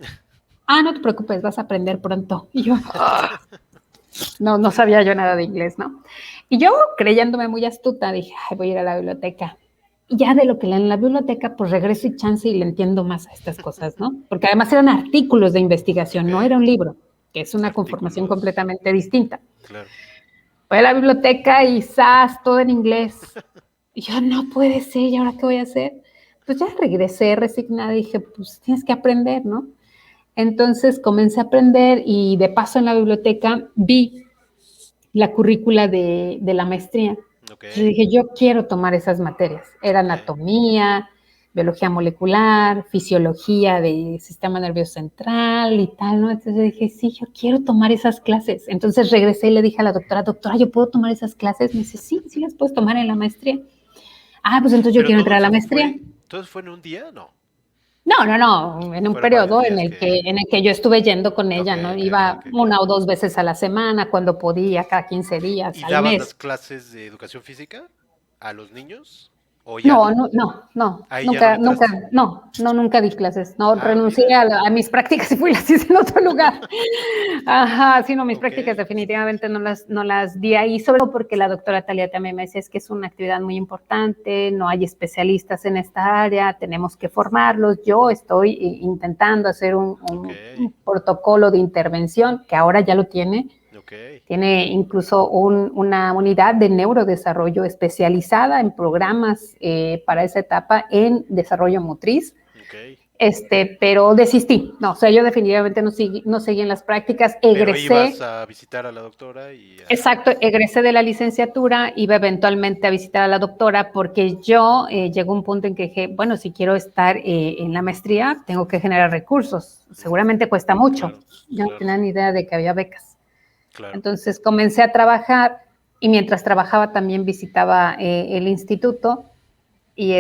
No te preocupes, vas a aprender pronto. Y yo, no sabía yo nada de inglés, ¿no? Y yo, creyéndome muy astuta, dije, ay, voy a ir a la biblioteca. Y ya de lo que leo en la biblioteca, pues regreso y chance y le entiendo más a estas cosas, ¿no? Porque además eran artículos de Ok. investigación, no era un libro, que es una conformación Artículos. completamente distinta. Claro. Voy a la biblioteca y ¡zas! Todo en inglés. Y yo, no puede ser, ¿y ahora qué voy a hacer? pues ya regresé resignada y dije, pues tienes que aprender, ¿no? Entonces comencé a aprender y de paso en la biblioteca vi la currícula de la maestría. Ok, Entonces dije, yo quiero tomar esas materias. Era ok. anatomía, biología molecular, fisiología del sistema nervioso central y tal, ¿no? Entonces dije, sí, yo quiero tomar esas clases. Entonces regresé y le dije a la doctora, ¿yo puedo tomar esas clases? Me dice, sí, sí las puedes tomar en la maestría. Ah, pues entonces yo Pero quiero entrar a la maestría. todo eso fue en un día, ¿no? No, en un Fueron varios periodo en días el que... en el que yo estuve yendo con Ok, ella, ¿no? ok, ok, Iba ok, ok. 1 o 2 veces a la semana, cuando podía, cada 15 días, ¿Y al dabas las mes. clases de educación física a los niños? ¿O ya No, no? no, no, no, Ahí ya no nunca, le entraste. nunca di clases. No, Ah, renuncié mira. a mis prácticas y fui las hice en otro lugar. Ajá, sí, no, mis Ok, prácticas definitivamente no las di ahí, sobre todo porque la doctora Talia también me decía, es que es una actividad muy importante, no hay especialistas en esta área, tenemos que formarlos. Yo estoy intentando hacer ok, un protocolo de intervención, que ahora ya lo ok, tiene incluso una unidad de neurodesarrollo especializada en programas para esa etapa en desarrollo motriz. ok. Pero desistí. No, o sea, yo definitivamente no seguí en las prácticas. Pero ibas Egresé, a visitar a la doctora y exacto, egresé de la licenciatura, iba eventualmente a visitar a la doctora porque yo llegó un punto en que dije, bueno, si quiero estar en la maestría, tengo que generar recursos. Seguramente cuesta mucho. claro, Yo no claro, tenía ni idea de que había becas. claro. Entonces comencé a trabajar y mientras trabajaba también visitaba el instituto y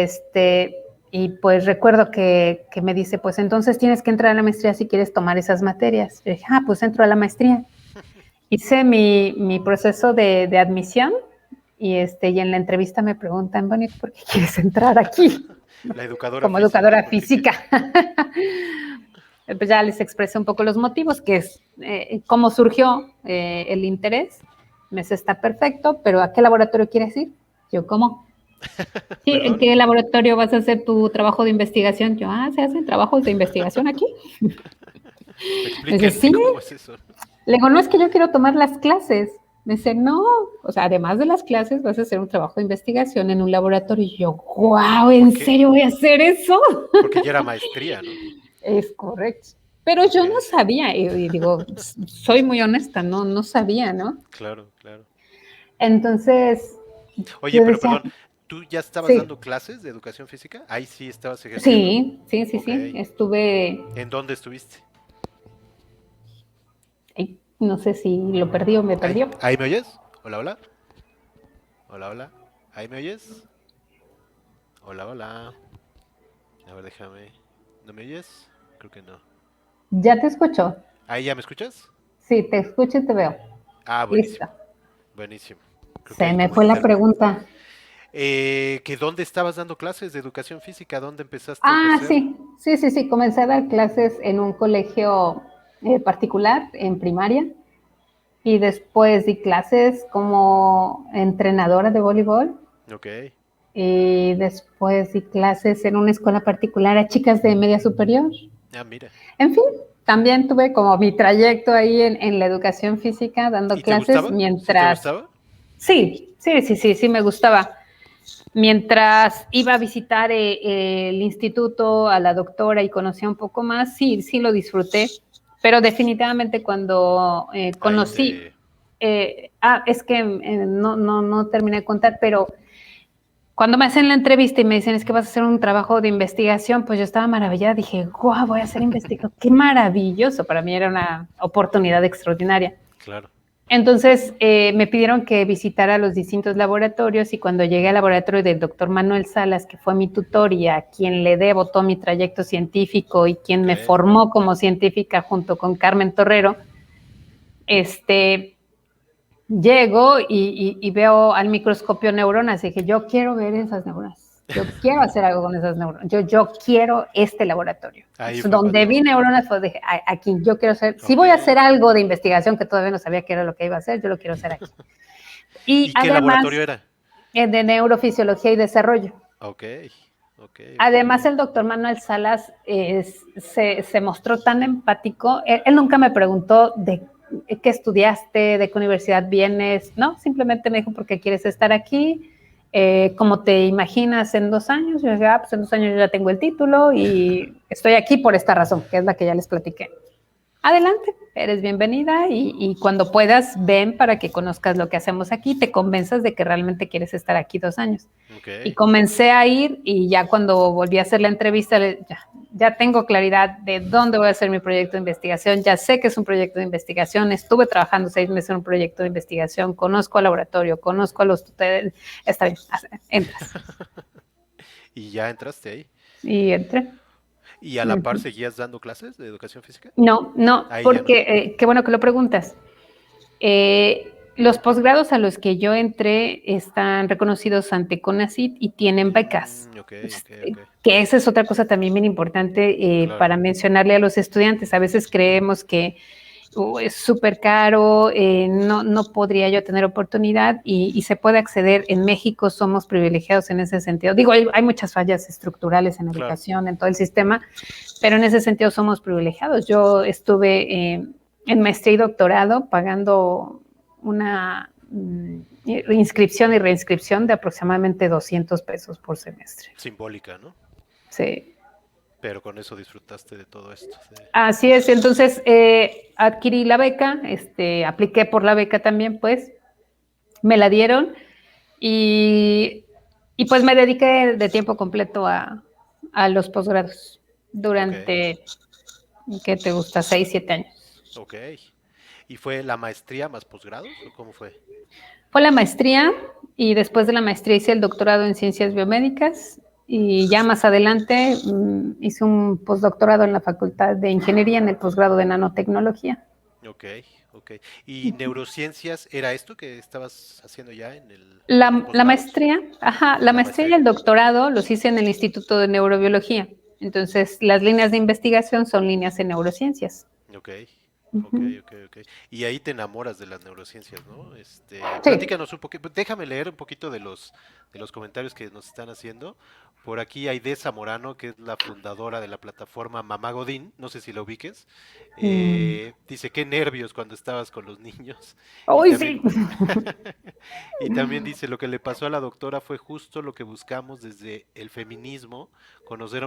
y pues recuerdo que me dice, pues entonces tienes que entrar a la maestría si quieres tomar esas materias. Yo dije, pues entro a la maestría. Hice mi proceso de admisión y en la entrevista me preguntan, bueno, ¿y tú por qué quieres entrar aquí? La educadora Como física, educadora ¿por qué qué? física. Pues ya les expresé un poco los motivos, que es cómo surgió el interés. Me dice, está perfecto, pero ¿a qué laboratorio quieres ir? Yo, ¿cómo? Sí, ¿en ¿Perdón? qué laboratorio vas a hacer tu trabajo de investigación? Yo, ¿se hacen trabajos de investigación aquí? Me dice, Explíquenme sí. cómo es eso. Le digo, no, es que yo quiero tomar las clases. Me dice, no, o sea, además de las clases vas a hacer un trabajo de investigación en un laboratorio. Y yo, wow, ¿en ¿Por qué? serio voy a hacer eso? Porque ya era maestría, ¿no? Es correcto. Pero Ok, yo no sabía, y digo, soy muy honesta, no sabía, ¿no? claro, claro. Entonces, Oye, yo pero decía, perdón, ¿tú ya estabas sí, dando clases de educación física? Ahí sí estabas ejerciendo. Ok. sí, estuve, ¿En dónde estuviste? no sé si lo perdí o me ¿Ahí, perdió. ahí me oyes? Hola, hola. Hola, hola. ¿Ahí me oyes? Hola, hola. A ver, déjame. ¿No me oyes? Creo que no. Ya te escucho. ¿Ahí ya me escuchas? Sí, te escucho y te veo. Ah, Listo. buenísimo, buenísimo. Creo que Se ahí me como fue que la internet. pregunta. ¿Que dónde estabas dando clases de educación física? ¿Dónde empezaste a ejercer? Sí. Comencé a dar clases en un colegio particular en primaria y después di clases como entrenadora de voleibol Ok. y después di clases en una escuela particular a chicas de media superior. Ah, mira. En fin, también tuve como mi trayecto ahí en la educación física dando ¿Y te clases gustaba? ¿Sí te mientras, gustaba? sí, me gustaba. Mientras iba a visitar el instituto, a la doctora y conocía un poco más, sí lo disfruté, pero definitivamente cuando Ahí conocí, te... es que no terminé de contar, pero cuando me hacen la entrevista y me dicen es que vas a hacer un trabajo de investigación, pues yo estaba maravillada, dije, guau, voy a hacer investigación, qué maravilloso, para mí era una oportunidad extraordinaria. Claro. Entonces me pidieron que visitara los distintos laboratorios y cuando llegué al laboratorio del doctor Manuel Salas, que fue mi tutor y a quien le debo todo mi trayecto científico y quien Ok. me formó como científica junto con Carmen Torrero, este, llego y veo al microscopio neuronas y dije, yo quiero ver esas neuronas, yo quiero hacer algo con esas neuronas, yo quiero este laboratorio. Ahí Entonces, fue donde vi cuando... neuronas, pues dije, aquí yo quiero hacer, si Ok. voy a hacer algo de investigación que todavía no sabía qué era lo que iba a hacer, yo lo quiero hacer aquí. Y ¿Y qué además, laboratorio era? de neurofisiología y desarrollo. Ok. Ok, ok, ok. Además, el doctor Manuel Salas se mostró tan empático. Él nunca me preguntó de qué estudiaste, de qué universidad vienes, ¿no? Simplemente me dijo, ¿por qué quieres estar aquí? como te imaginas en 2 años. Yo decía, pues en 2 años yo ya tengo el título y estoy aquí por esta razón, que es la que ya les platiqué. Adelante, eres bienvenida y cuando puedas, ven para que conozcas lo que hacemos aquí, te convenzas de que realmente quieres estar aquí 2 años. Y comencé a ir y ya cuando volví a hacer la entrevista, ya tengo claridad de dónde voy a hacer mi proyecto de investigación, ya sé que es un proyecto de investigación, estuve trabajando 6 meses en un proyecto de investigación, conozco al laboratorio, conozco a los tutores, está bien, entras. ¿Y ya entraste ahí? Y entré. ¿Y a la par seguías dando clases de educación física? No, Ahí ya no. porque qué bueno que lo preguntas. Los posgrados a los que yo entré están reconocidos ante CONACYT y tienen becas. Okay. Que esa es otra cosa también bien importante Claro. para mencionarle a los estudiantes. A veces creemos que es súper caro, no podría yo tener oportunidad y se puede acceder. En México somos privilegiados en ese sentido. Digo, hay muchas fallas estructurales en educación, en todo el sistema, pero en ese sentido somos privilegiados. Yo estuve en maestría y doctorado pagando una inscripción y reinscripción de aproximadamente 200 pesos por semestre. Simbólica, ¿no? Sí. Pero con eso disfrutaste de todo esto. Sí. Así es, entonces adquirí la beca, apliqué por la beca también, pues, me la dieron y pues me dediqué de tiempo completo a los posgrados durante, ¿qué te gusta? 6, 7 años. Ok. ¿Y fue la maestría más posgrados o cómo fue? Fue la maestría y después de la maestría hice el doctorado en ciencias biomédicas y ya más adelante hice un postdoctorado en la Facultad de Ingeniería en el posgrado de nanotecnología. Ok. ¿Y neurociencias era esto que estabas haciendo ya en el La maestría, la maestría y el doctorado los hice en el Instituto de Neurobiología. Entonces, las líneas de investigación son líneas en neurociencias. Ok. Y ahí te enamoras de las neurociencias, ¿no? Platícanos un poquito, déjame leer un poquito de los comentarios que nos están haciendo. Por aquí hay Deza Morano, que es la fundadora de la plataforma Mamá Godín, no sé si la ubiques. Dice, qué nervios cuando estabas con los niños. ¡Uy, sí! Y también dice, lo que le pasó a la doctora fue justo lo que buscamos desde el feminismo, conocer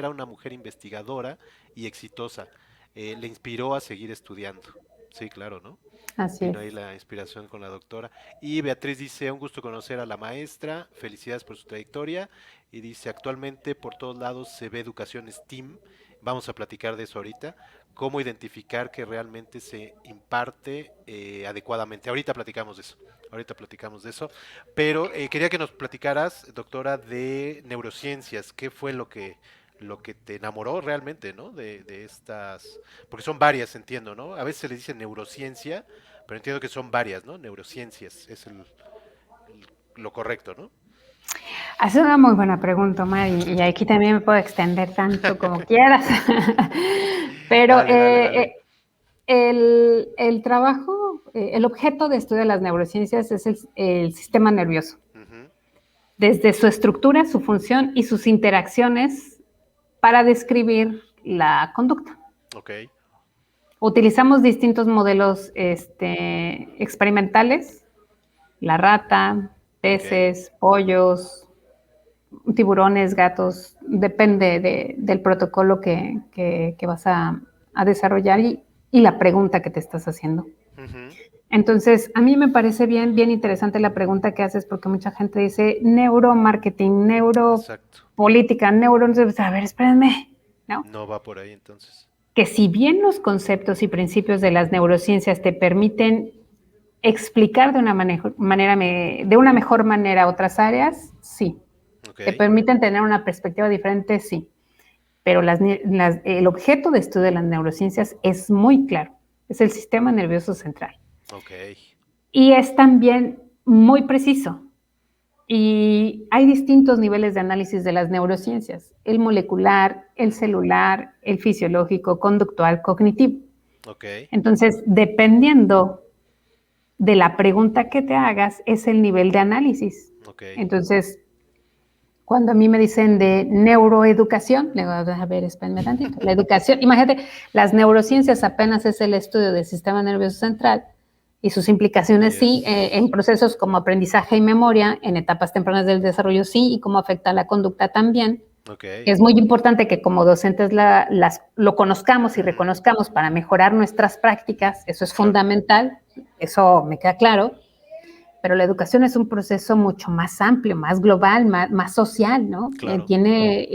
a una mujer investigadora y exitosa. Le inspiró a seguir estudiando. Sí, claro, ¿no? Así Vino es. ahí la inspiración con la doctora. Y Beatriz dice, un gusto conocer a la maestra, felicidades por su trayectoria. Y dice, actualmente por todos lados se ve educación STEAM, vamos a platicar de eso ahorita, cómo identificar que realmente se imparte adecuadamente. Ahorita platicamos de eso. Pero quería que nos platicaras, doctora, de neurociencias, qué fue lo que te enamoró realmente, ¿no? De estas, porque son varias, entiendo, ¿no? A veces se le dice neurociencia, pero entiendo que son varias, ¿no? Neurociencias es lo correcto, ¿no? Hace una muy buena pregunta, Omar, y aquí también me puedo extender tanto como quieras. Pero dale. el trabajo, el objeto de estudio de las neurociencias es el sistema nervioso. Desde su estructura, su función y sus interacciones para describir la conducta. Okay. Utilizamos distintos modelos experimentales, la rata, peces, pollos, tiburones, gatos, depende del protocolo que vas a desarrollar y la pregunta que te estás haciendo. Entonces, a mí me parece bien interesante la pregunta que haces porque mucha gente dice neuromarketing, neuropolítica, a ver, espérenme, ¿no? No va por ahí entonces. Que si bien los conceptos y principios de las neurociencias te permiten explicar de una mejor manera otras áreas, sí. Te permiten tener una perspectiva diferente, sí. Pero el objeto de estudio de las neurociencias es muy claro. Es el sistema nervioso central. Y es también muy preciso. Y hay distintos niveles de análisis de las neurociencias, el molecular, el celular, el fisiológico, conductual, cognitivo. Entonces, dependiendo de la pregunta que te hagas, es el nivel de análisis. Entonces, cuando a mí me dicen de neuroeducación, le digo, a ver, espérenme tantito. La educación, imagínate, las neurociencias apenas es el estudio del sistema nervioso central y sus implicaciones sí, en procesos como aprendizaje y memoria, en etapas tempranas del desarrollo sí, y cómo afecta la conducta también. Okay. Es muy importante que como docentes lo conozcamos y reconozcamos para mejorar nuestras prácticas, eso es fundamental, eso me queda claro, pero la educación es un proceso mucho más amplio, más global, más social, ¿no? Claro. Tiene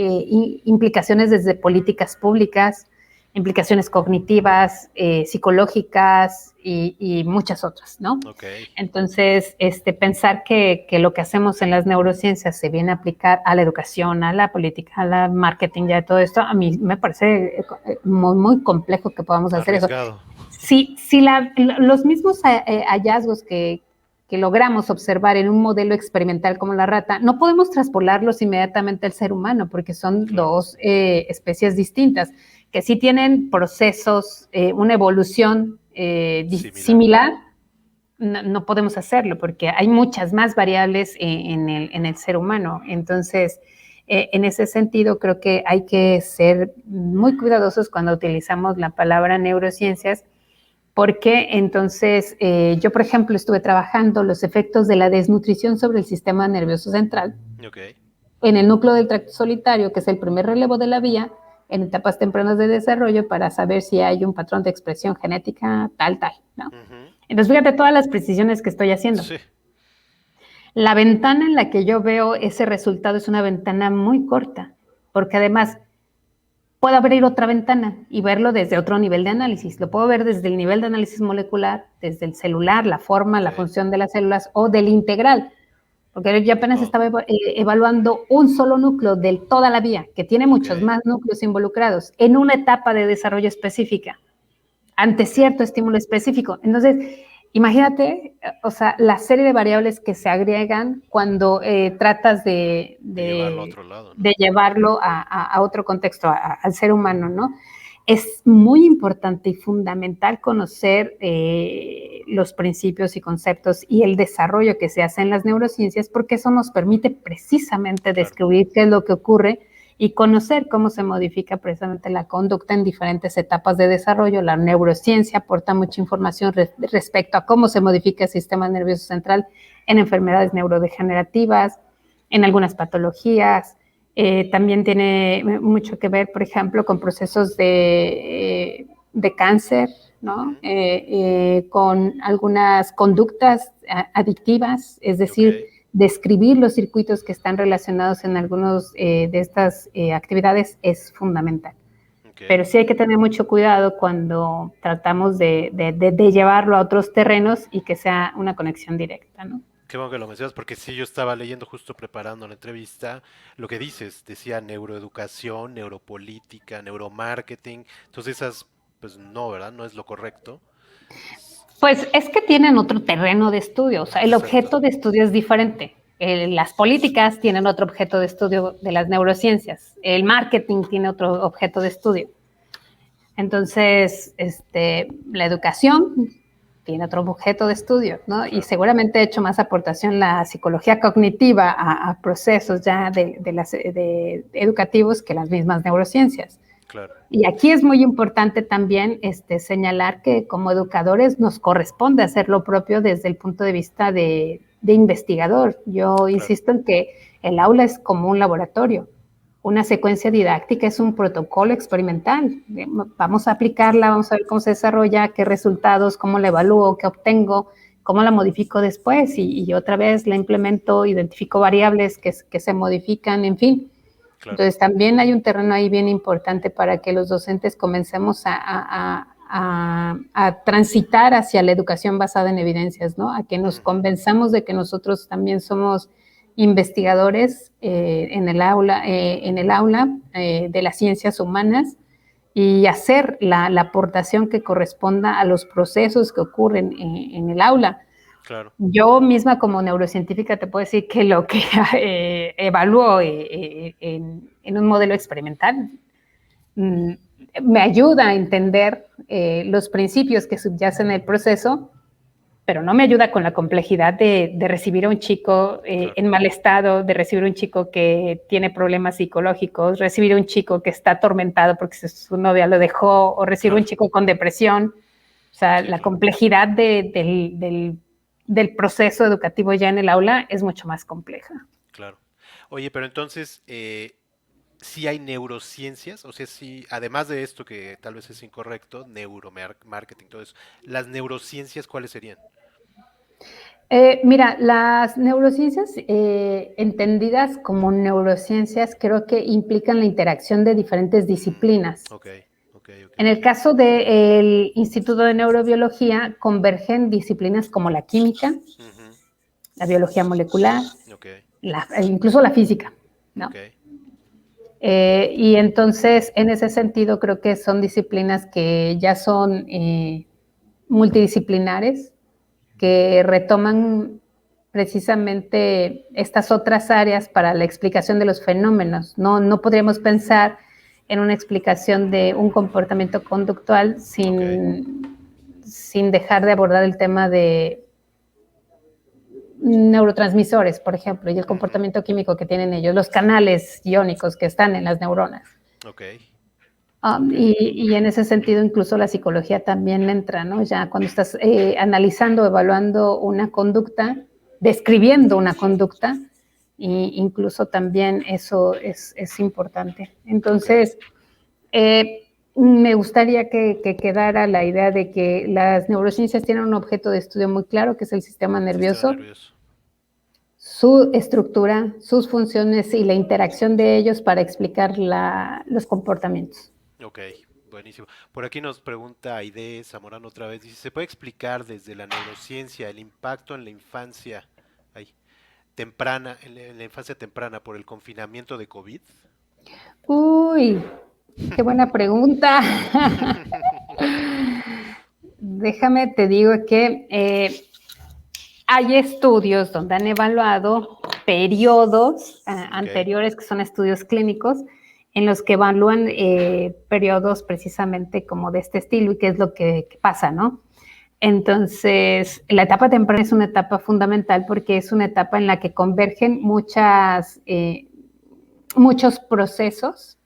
implicaciones desde políticas públicas, implicaciones cognitivas, psicológicas y muchas otras, ¿no? Okay. Entonces, pensar que lo que hacemos en las neurociencias se viene a aplicar a la educación, a la política, a la marketing, ya todo esto, a mí me parece muy, muy complejo que podamos hacer eso. Arriesgado. Si los mismos hallazgos que logramos observar en un modelo experimental como la rata, no podemos traspolarlos inmediatamente al ser humano, porque son dos especies distintas, que sí tienen procesos, una evolución similar. No podemos hacerlo, porque hay muchas más variables en el ser humano. Entonces, en ese sentido, creo que hay que ser muy cuidadosos cuando utilizamos la palabra neurociencias, porque entonces yo, por ejemplo, estuve trabajando los efectos de la desnutrición sobre el sistema nervioso central en el núcleo del tracto solitario, que es el primer relevo de la vía, en etapas tempranas de desarrollo, para saber si hay un patrón de expresión genética tal, ¿no? Entonces, fíjate todas las precisiones que estoy haciendo. Sí. La ventana en la que yo veo ese resultado es una ventana muy corta, porque además puedo abrir otra ventana y verlo desde otro nivel de análisis. Lo puedo ver desde el nivel de análisis molecular, desde el celular, la forma, la función de las células, o del integral, porque yo apenas estaba evaluando un solo núcleo de toda la vía, que tiene muchos más núcleos involucrados, en una etapa de desarrollo específica, ante cierto estímulo específico. Entonces, imagínate, o sea, la serie de variables que se agregan cuando tratas de llevarlo a otro lado, ¿no? De llevarlo a otro contexto, al ser humano, ¿no? Es muy importante y fundamental conocer los principios y conceptos y el desarrollo que se hace en las neurociencias, porque eso nos permite precisamente descubrir qué es lo que ocurre y conocer cómo se modifica precisamente la conducta en diferentes etapas de desarrollo. La neurociencia aporta mucha información respecto a cómo se modifica el sistema nervioso central en enfermedades neurodegenerativas, en algunas patologías. También tiene mucho que ver, por ejemplo, con procesos de cáncer, ¿no? Con algunas conductas adictivas, es decir, describir los circuitos que están relacionados en algunos de estas actividades es fundamental. Pero sí hay que tener mucho cuidado cuando tratamos de llevarlo a otros terrenos y que sea una conexión directa, ¿no? Qué bueno que lo mencionas, porque sí, yo estaba leyendo justo preparando la entrevista, lo que dices, decía neuroeducación, neuropolítica, neuromarketing, entonces esas, pues no, ¿verdad? No es lo correcto. Pues es que tienen otro terreno de estudio, o sea, el objeto de estudio es diferente. Las políticas tienen otro objeto de estudio de las neurociencias, el marketing tiene otro objeto de estudio. Entonces, la educación tiene otro objeto de estudio, ¿no? Y seguramente ha hecho más aportación la psicología cognitiva a procesos ya de educativos que las mismas neurociencias. Claro. Y aquí es muy importante también señalar que como educadores nos corresponde hacer lo propio desde el punto de vista de investigador. Yo insisto en que el aula es como un laboratorio. Una secuencia didáctica es un protocolo experimental. Vamos a aplicarla, vamos a ver cómo se desarrolla, qué resultados, cómo la evalúo, qué obtengo, cómo la modifico después y otra vez la implemento, identifico variables que se modifican, en fin. Claro. Entonces también hay un terreno ahí bien importante para que los docentes comencemos a transitar hacia la educación basada en evidencias, ¿no? A que nos convenzamos de que nosotros también somos investigadores en el aula de las ciencias humanas y hacer la aportación que corresponda a los procesos que ocurren en el aula. Claro. Yo misma como neurocientífica te puedo decir que lo que evalúo en un modelo experimental me ayuda a entender los principios que subyacen en el proceso, pero no me ayuda con la complejidad de recibir a un chico en mal estado, de recibir a un chico que tiene problemas psicológicos, recibir a un chico que está atormentado porque su novia lo dejó, o recibir a un chico con depresión. O sea, Sí, la claro. complejidad del proceso educativo ya en el aula es mucho más compleja. Claro. Oye, pero entonces, sí hay neurociencias, o sea, sí, además de esto que tal vez es incorrecto, neuromarketing, todo eso, las neurociencias, ¿cuáles serían? Mira, las neurociencias, entendidas como neurociencias, creo que implican la interacción de diferentes disciplinas. Ok, ok, ok, En el ok. caso del Instituto de Neurobiología, convergen disciplinas como la química, Ujú, la biología molecular, ok, incluso la física, ¿no? ok, Y entonces, en ese sentido, creo que son disciplinas que ya son multidisciplinares, que retoman precisamente estas otras áreas para la explicación de los fenómenos. No podríamos pensar en una explicación de un comportamiento conductual ok. sin dejar de abordar el tema de neurotransmisores, por ejemplo, y el Ujú, comportamiento químico que tienen ellos, los canales iónicos que están en las neuronas. ok, Um, ok, y, y, en ese sentido incluso la psicología también entra, ¿no? Ya cuando estás analizando, evaluando una conducta, describiendo una conducta, e incluso también eso es importante. ok. Entonces, me gustaría que quedara la idea de que las neurociencias tienen un objeto de estudio muy claro, que es el sistema Sistema nervioso, nervioso. su estructura, sus funciones y la interacción de ellos para explicar los comportamientos. Ok, buenísimo. Por aquí nos pregunta Aide Zamorano otra vez. Dice, ¿se puede explicar desde la neurociencia el impacto en la infancia ay, temprana, en la infancia temprana por el confinamiento de COVID? Uy, qué buena pregunta. Déjame te digo que hay estudios donde han evaluado periodos Ok, anteriores, que son estudios clínicos, en los que evalúan periodos precisamente como de este estilo y qué es lo que pasa, ¿no? Entonces, la etapa temprana es una etapa fundamental porque es una etapa en la que convergen muchos procesos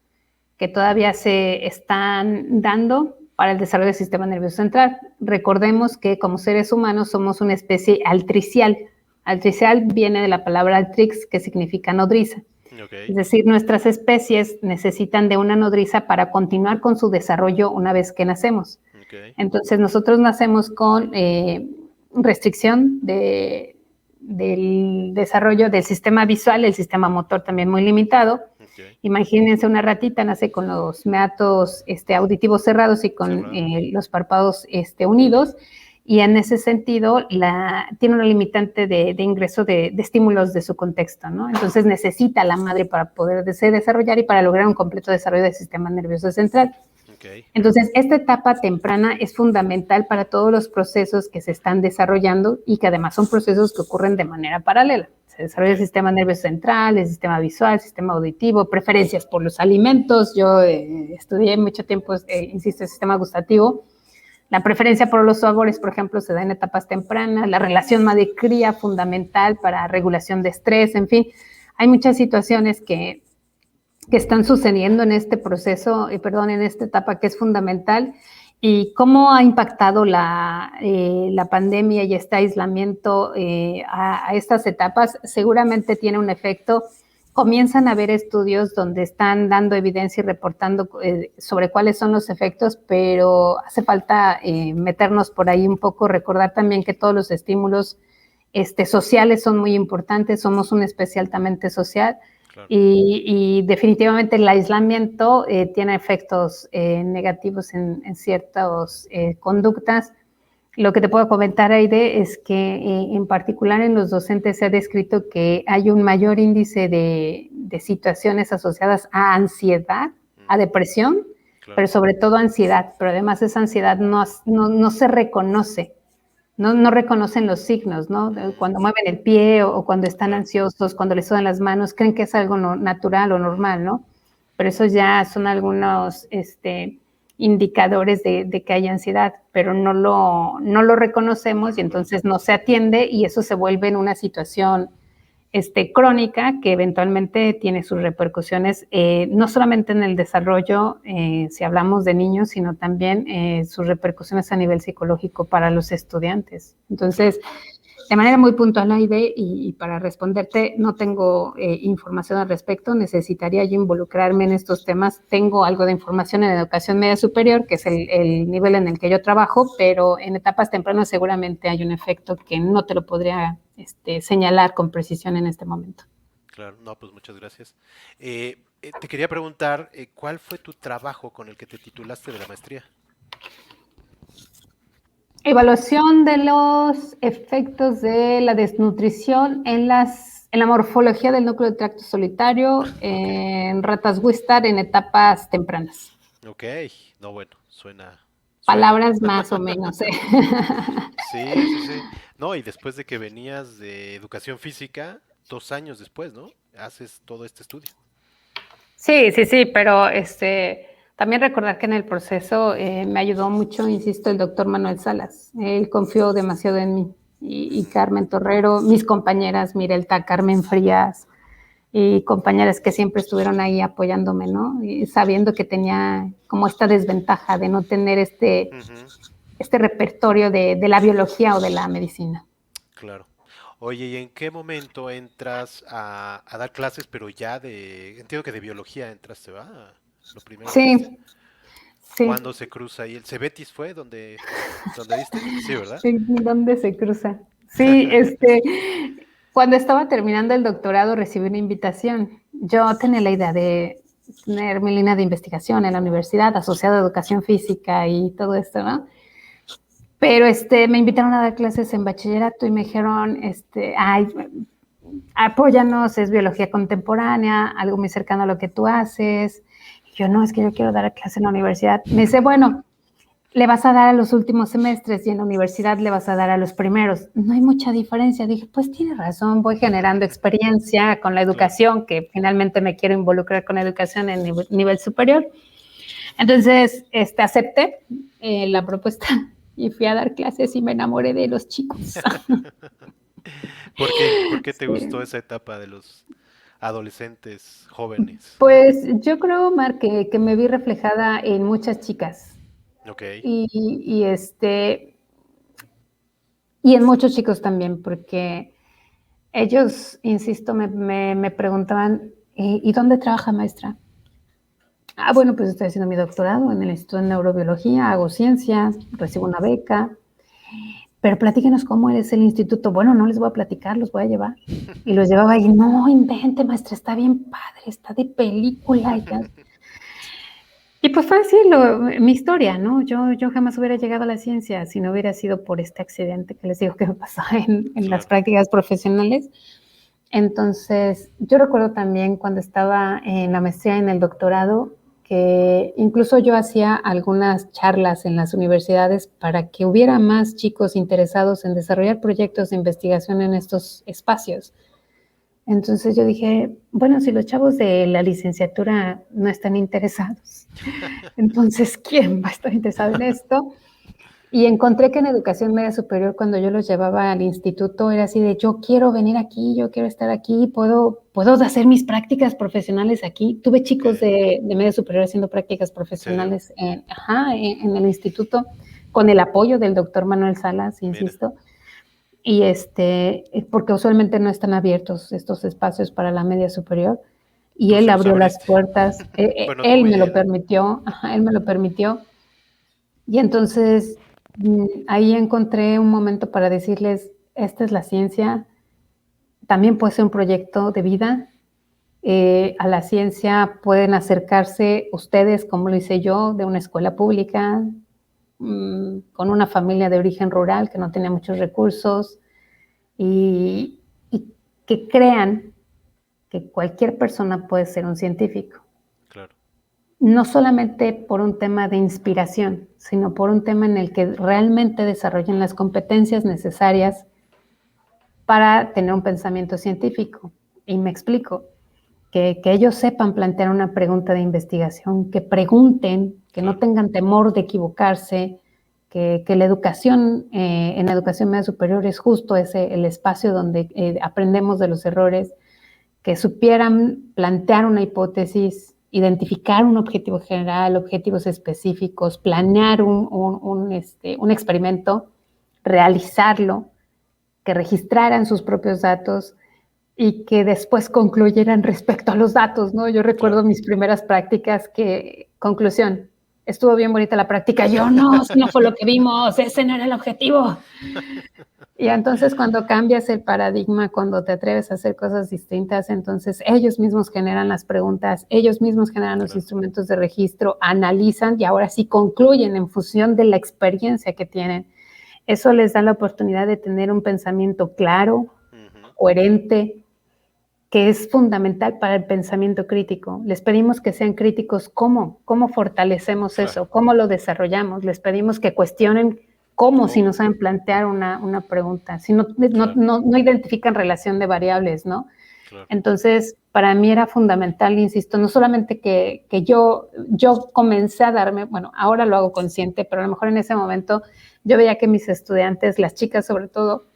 que todavía se están dando para el desarrollo del sistema nervioso central. Recordemos que como seres humanos somos una especie altricial. Altricial viene de la palabra altrix, que significa nodriza. ok, Es decir, nuestras especies necesitan de una nodriza para continuar con su desarrollo una vez que nacemos. ok, Entonces, nosotros nacemos con restricción del desarrollo del sistema visual, el sistema motor también muy limitado. ok. Imagínense una ratita, nace con los meatos auditivos cerrados y con Cerrados. los párpados unidos, y en ese sentido tiene una limitante de ingreso de estímulos de su contexto, ¿no? Entonces necesita la madre para poderse desarrollar y para lograr un completo desarrollo del sistema nervioso central. Ok, Entonces, esta etapa temprana es fundamental para todos los procesos que se están desarrollando y que además son procesos que ocurren de manera paralela. Se desarrolla el ok. sistema nervioso central, el sistema visual, el sistema auditivo, preferencias por los alimentos. Yo estudié mucho tiempo, insisto, el sistema gustativo. La preferencia por los sabores, por ejemplo, se da en etapas tempranas. La relación madre-cría, fundamental para regulación de estrés, en fin. Hay muchas situaciones que están sucediendo en este proceso, en esta etapa que es fundamental, y cómo ha impactado la pandemia y este aislamiento a estas etapas, seguramente tiene un efecto. Comienzan a haber estudios donde están dando evidencia y reportando sobre cuáles son los efectos, pero hace falta meternos por ahí un poco, recordar también que todos los estímulos sociales son muy importantes, somos una especie altamente social, Claro. y definitivamente el aislamiento tiene efectos negativos en ciertas conductas. Lo que te puedo comentar, Aide, es que en particular en los docentes se ha descrito que hay un mayor índice de situaciones asociadas a ansiedad, a Ujú, depresión, pero claro. sobre todo ansiedad, pero además esa ansiedad no se reconoce, no reconocen los signos, ¿no? Mm, Cuando mueven el pie o cuando están claro. ansiosos, cuando les sudan las manos, creen que es algo natural o normal, ¿no? Pero eso ya son algunos indicadores de que hay ansiedad, pero no lo reconocemos y Claro. entonces no se atiende y eso se vuelve en una situación crónica que eventualmente tiene sus repercusiones, no solamente en el desarrollo, si hablamos de niños, sino también sus repercusiones a nivel psicológico para los estudiantes. Entonces, de manera muy puntual, Aide, y para responderte, no tengo información al respecto, necesitaría yo involucrarme en estos temas. Tengo algo de información en educación media superior, que es el nivel en el que yo trabajo, pero en etapas tempranas seguramente hay un efecto que no te lo podría señalar con precisión en este momento. Claro, no, pues muchas gracias. Te quería preguntar, ¿cuál fue tu trabajo con el que te titulaste de la maestría? Evaluación de los efectos de la desnutrición en la morfología del núcleo de tracto solitario Ok, en ratas Wistar en etapas tempranas. ok, no, bueno, suena. Palabras más o menos. Sí, sí, sí. No, y después de que venías de educación física, 2 años después, ¿no? Haces todo este estudio. Sí, sí, sí, pero también recordar que en el proceso me ayudó mucho, insisto, el doctor Manuel Salas. Él confió demasiado en mí. Y Ujú. Carmen Torrero, mis compañeras, Mirelta, Carmen Frías, y compañeras que siempre estuvieron ahí apoyándome, ¿no? Y sabiendo que tenía como esta desventaja de no tener Ujú, este repertorio de la biología o de la medicina. claro. Oye, ¿y en qué momento entras a dar clases, pero ya entiendo que de biología entraste, ¿va? Lo primero que hiciste. Sí, sí. ¿Cuándo se cruza ahí? ¿El Cebetis fue donde diste? Sí, ¿verdad? Sí, ¿dónde se cruza? Sí, cuando estaba terminando el doctorado recibí una invitación. Yo tenía la idea de tener mi línea de investigación en la universidad asociada a educación física y todo esto, ¿no? Pero me invitaron a dar clases en bachillerato y me dijeron, ay, apóyanos, es biología contemporánea, algo muy cercano a lo que tú haces. Y yo, no, es que yo quiero dar clase en la universidad. Me dice, bueno, le vas a dar a los últimos semestres y en la universidad le vas a dar a los primeros. No hay mucha diferencia. Dije, pues tiene razón, voy generando experiencia con la Claro. educación, que finalmente me quiero involucrar con educación en nivel superior. Entonces, acepté la propuesta y fui a dar clases y me enamoré de los chicos. ¿Por qué? ¿Por qué te gustó Sí. esa etapa de los adolescentes jóvenes? Pues yo creo, Mar, que me vi reflejada en muchas chicas Ok. y, y en muchos chicos también, porque ellos, insisto, me preguntaban, ¿y dónde trabaja, maestra? Ah, bueno, pues estoy haciendo mi doctorado en el Instituto de Neurobiología, hago ciencias, recibo una beca, pero platíquenos cómo es el instituto. Bueno, no les voy a platicar, los voy a llevar. Y los llevaba y no invente, maestra, está bien padre, está de película. Y pues fue así mi historia, ¿no? Yo jamás hubiera llegado a la ciencia si no hubiera sido por este accidente que les digo que me pasó en las Claro. prácticas profesionales. Entonces, yo recuerdo también cuando estaba en la maestría, en el doctorado, que incluso yo hacía algunas charlas en las universidades para que hubiera más chicos interesados en desarrollar proyectos de investigación en estos espacios. Entonces yo dije, bueno, si los chavos de la licenciatura no están interesados, entonces, ¿quién va a estar interesado en esto? Y encontré que en educación media superior, cuando yo los llevaba al instituto, era así de, yo quiero venir aquí, yo quiero estar aquí, puedo hacer mis prácticas profesionales aquí. Tuve Ok. chicos de media superior haciendo prácticas ¿En serio? profesionales en el instituto, con el apoyo del doctor Manuel Salas, Mira. insisto, y porque usualmente no están abiertos estos espacios para la media superior. Y Tú él se los abrió las abriste. puertas, Bueno, él tú me y lo él. permitió, él me lo permitió. Y entonces ahí encontré un momento para decirles, esta es la ciencia, también puede ser un proyecto de vida. A la ciencia pueden acercarse ustedes, como lo hice yo, de una escuela pública, con una familia de origen rural que no tenía muchos recursos, y que crean que cualquier persona puede ser un científico. Claro. No solamente por un tema de inspiración, sino por un tema en el que realmente desarrollen las competencias necesarias para tener un pensamiento científico. Y me explico, que ellos sepan plantear una pregunta de investigación, que pregunten, que no Claro. tengan temor de equivocarse, que la educación, en la educación media superior es justo el espacio donde aprendemos de los errores, que supieran plantear una hipótesis, identificar un objetivo general, objetivos específicos, planear un experimento, realizarlo, que registraran sus propios datos y que después concluyeran respecto a los datos, ¿no? Yo recuerdo mis primeras prácticas conclusión, estuvo bien bonita la práctica, yo no, si no fue lo que vimos, ese no era el objetivo. Y entonces cuando cambias el paradigma, cuando te atreves a hacer cosas distintas, entonces ellos mismos generan las preguntas, ellos mismos generan los instrumentos de registro, analizan y ahora sí concluyen en función de la experiencia que tienen. Eso les da la oportunidad de tener un pensamiento claro, coherente, que es fundamental para el pensamiento crítico. Les pedimos que sean críticos. ¿Cómo? ¿Cómo fortalecemos eso? ¿Cómo lo desarrollamos? Les pedimos que cuestionen cómo si no saben plantear una pregunta, si no identifican relación de variables, ¿no? Entonces, para mí era fundamental, insisto, no solamente que yo comencé a darme, bueno, ahora lo hago consciente, pero a lo mejor en ese momento yo veía que mis estudiantes, las chicas sobre todo,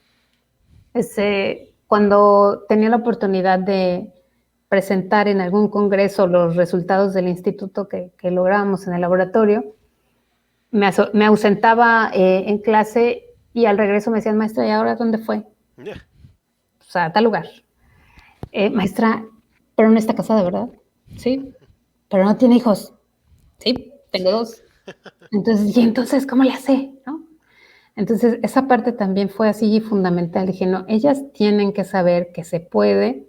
cuando tenía la oportunidad de presentar en algún congreso los resultados del instituto que lográbamos en el laboratorio, me ausentaba en clase y al regreso me decían, maestra, ¿y ahora dónde fue? O sea, a tal lugar. Maestra, pero no está casada, ¿verdad? Sí. Pero no tiene hijos. Sí, tengo 2. Entonces, ¿y entonces cómo le hace? ¿No? Entonces, esa parte también fue así fundamental. Dije, no, ellas tienen que saber que se puede,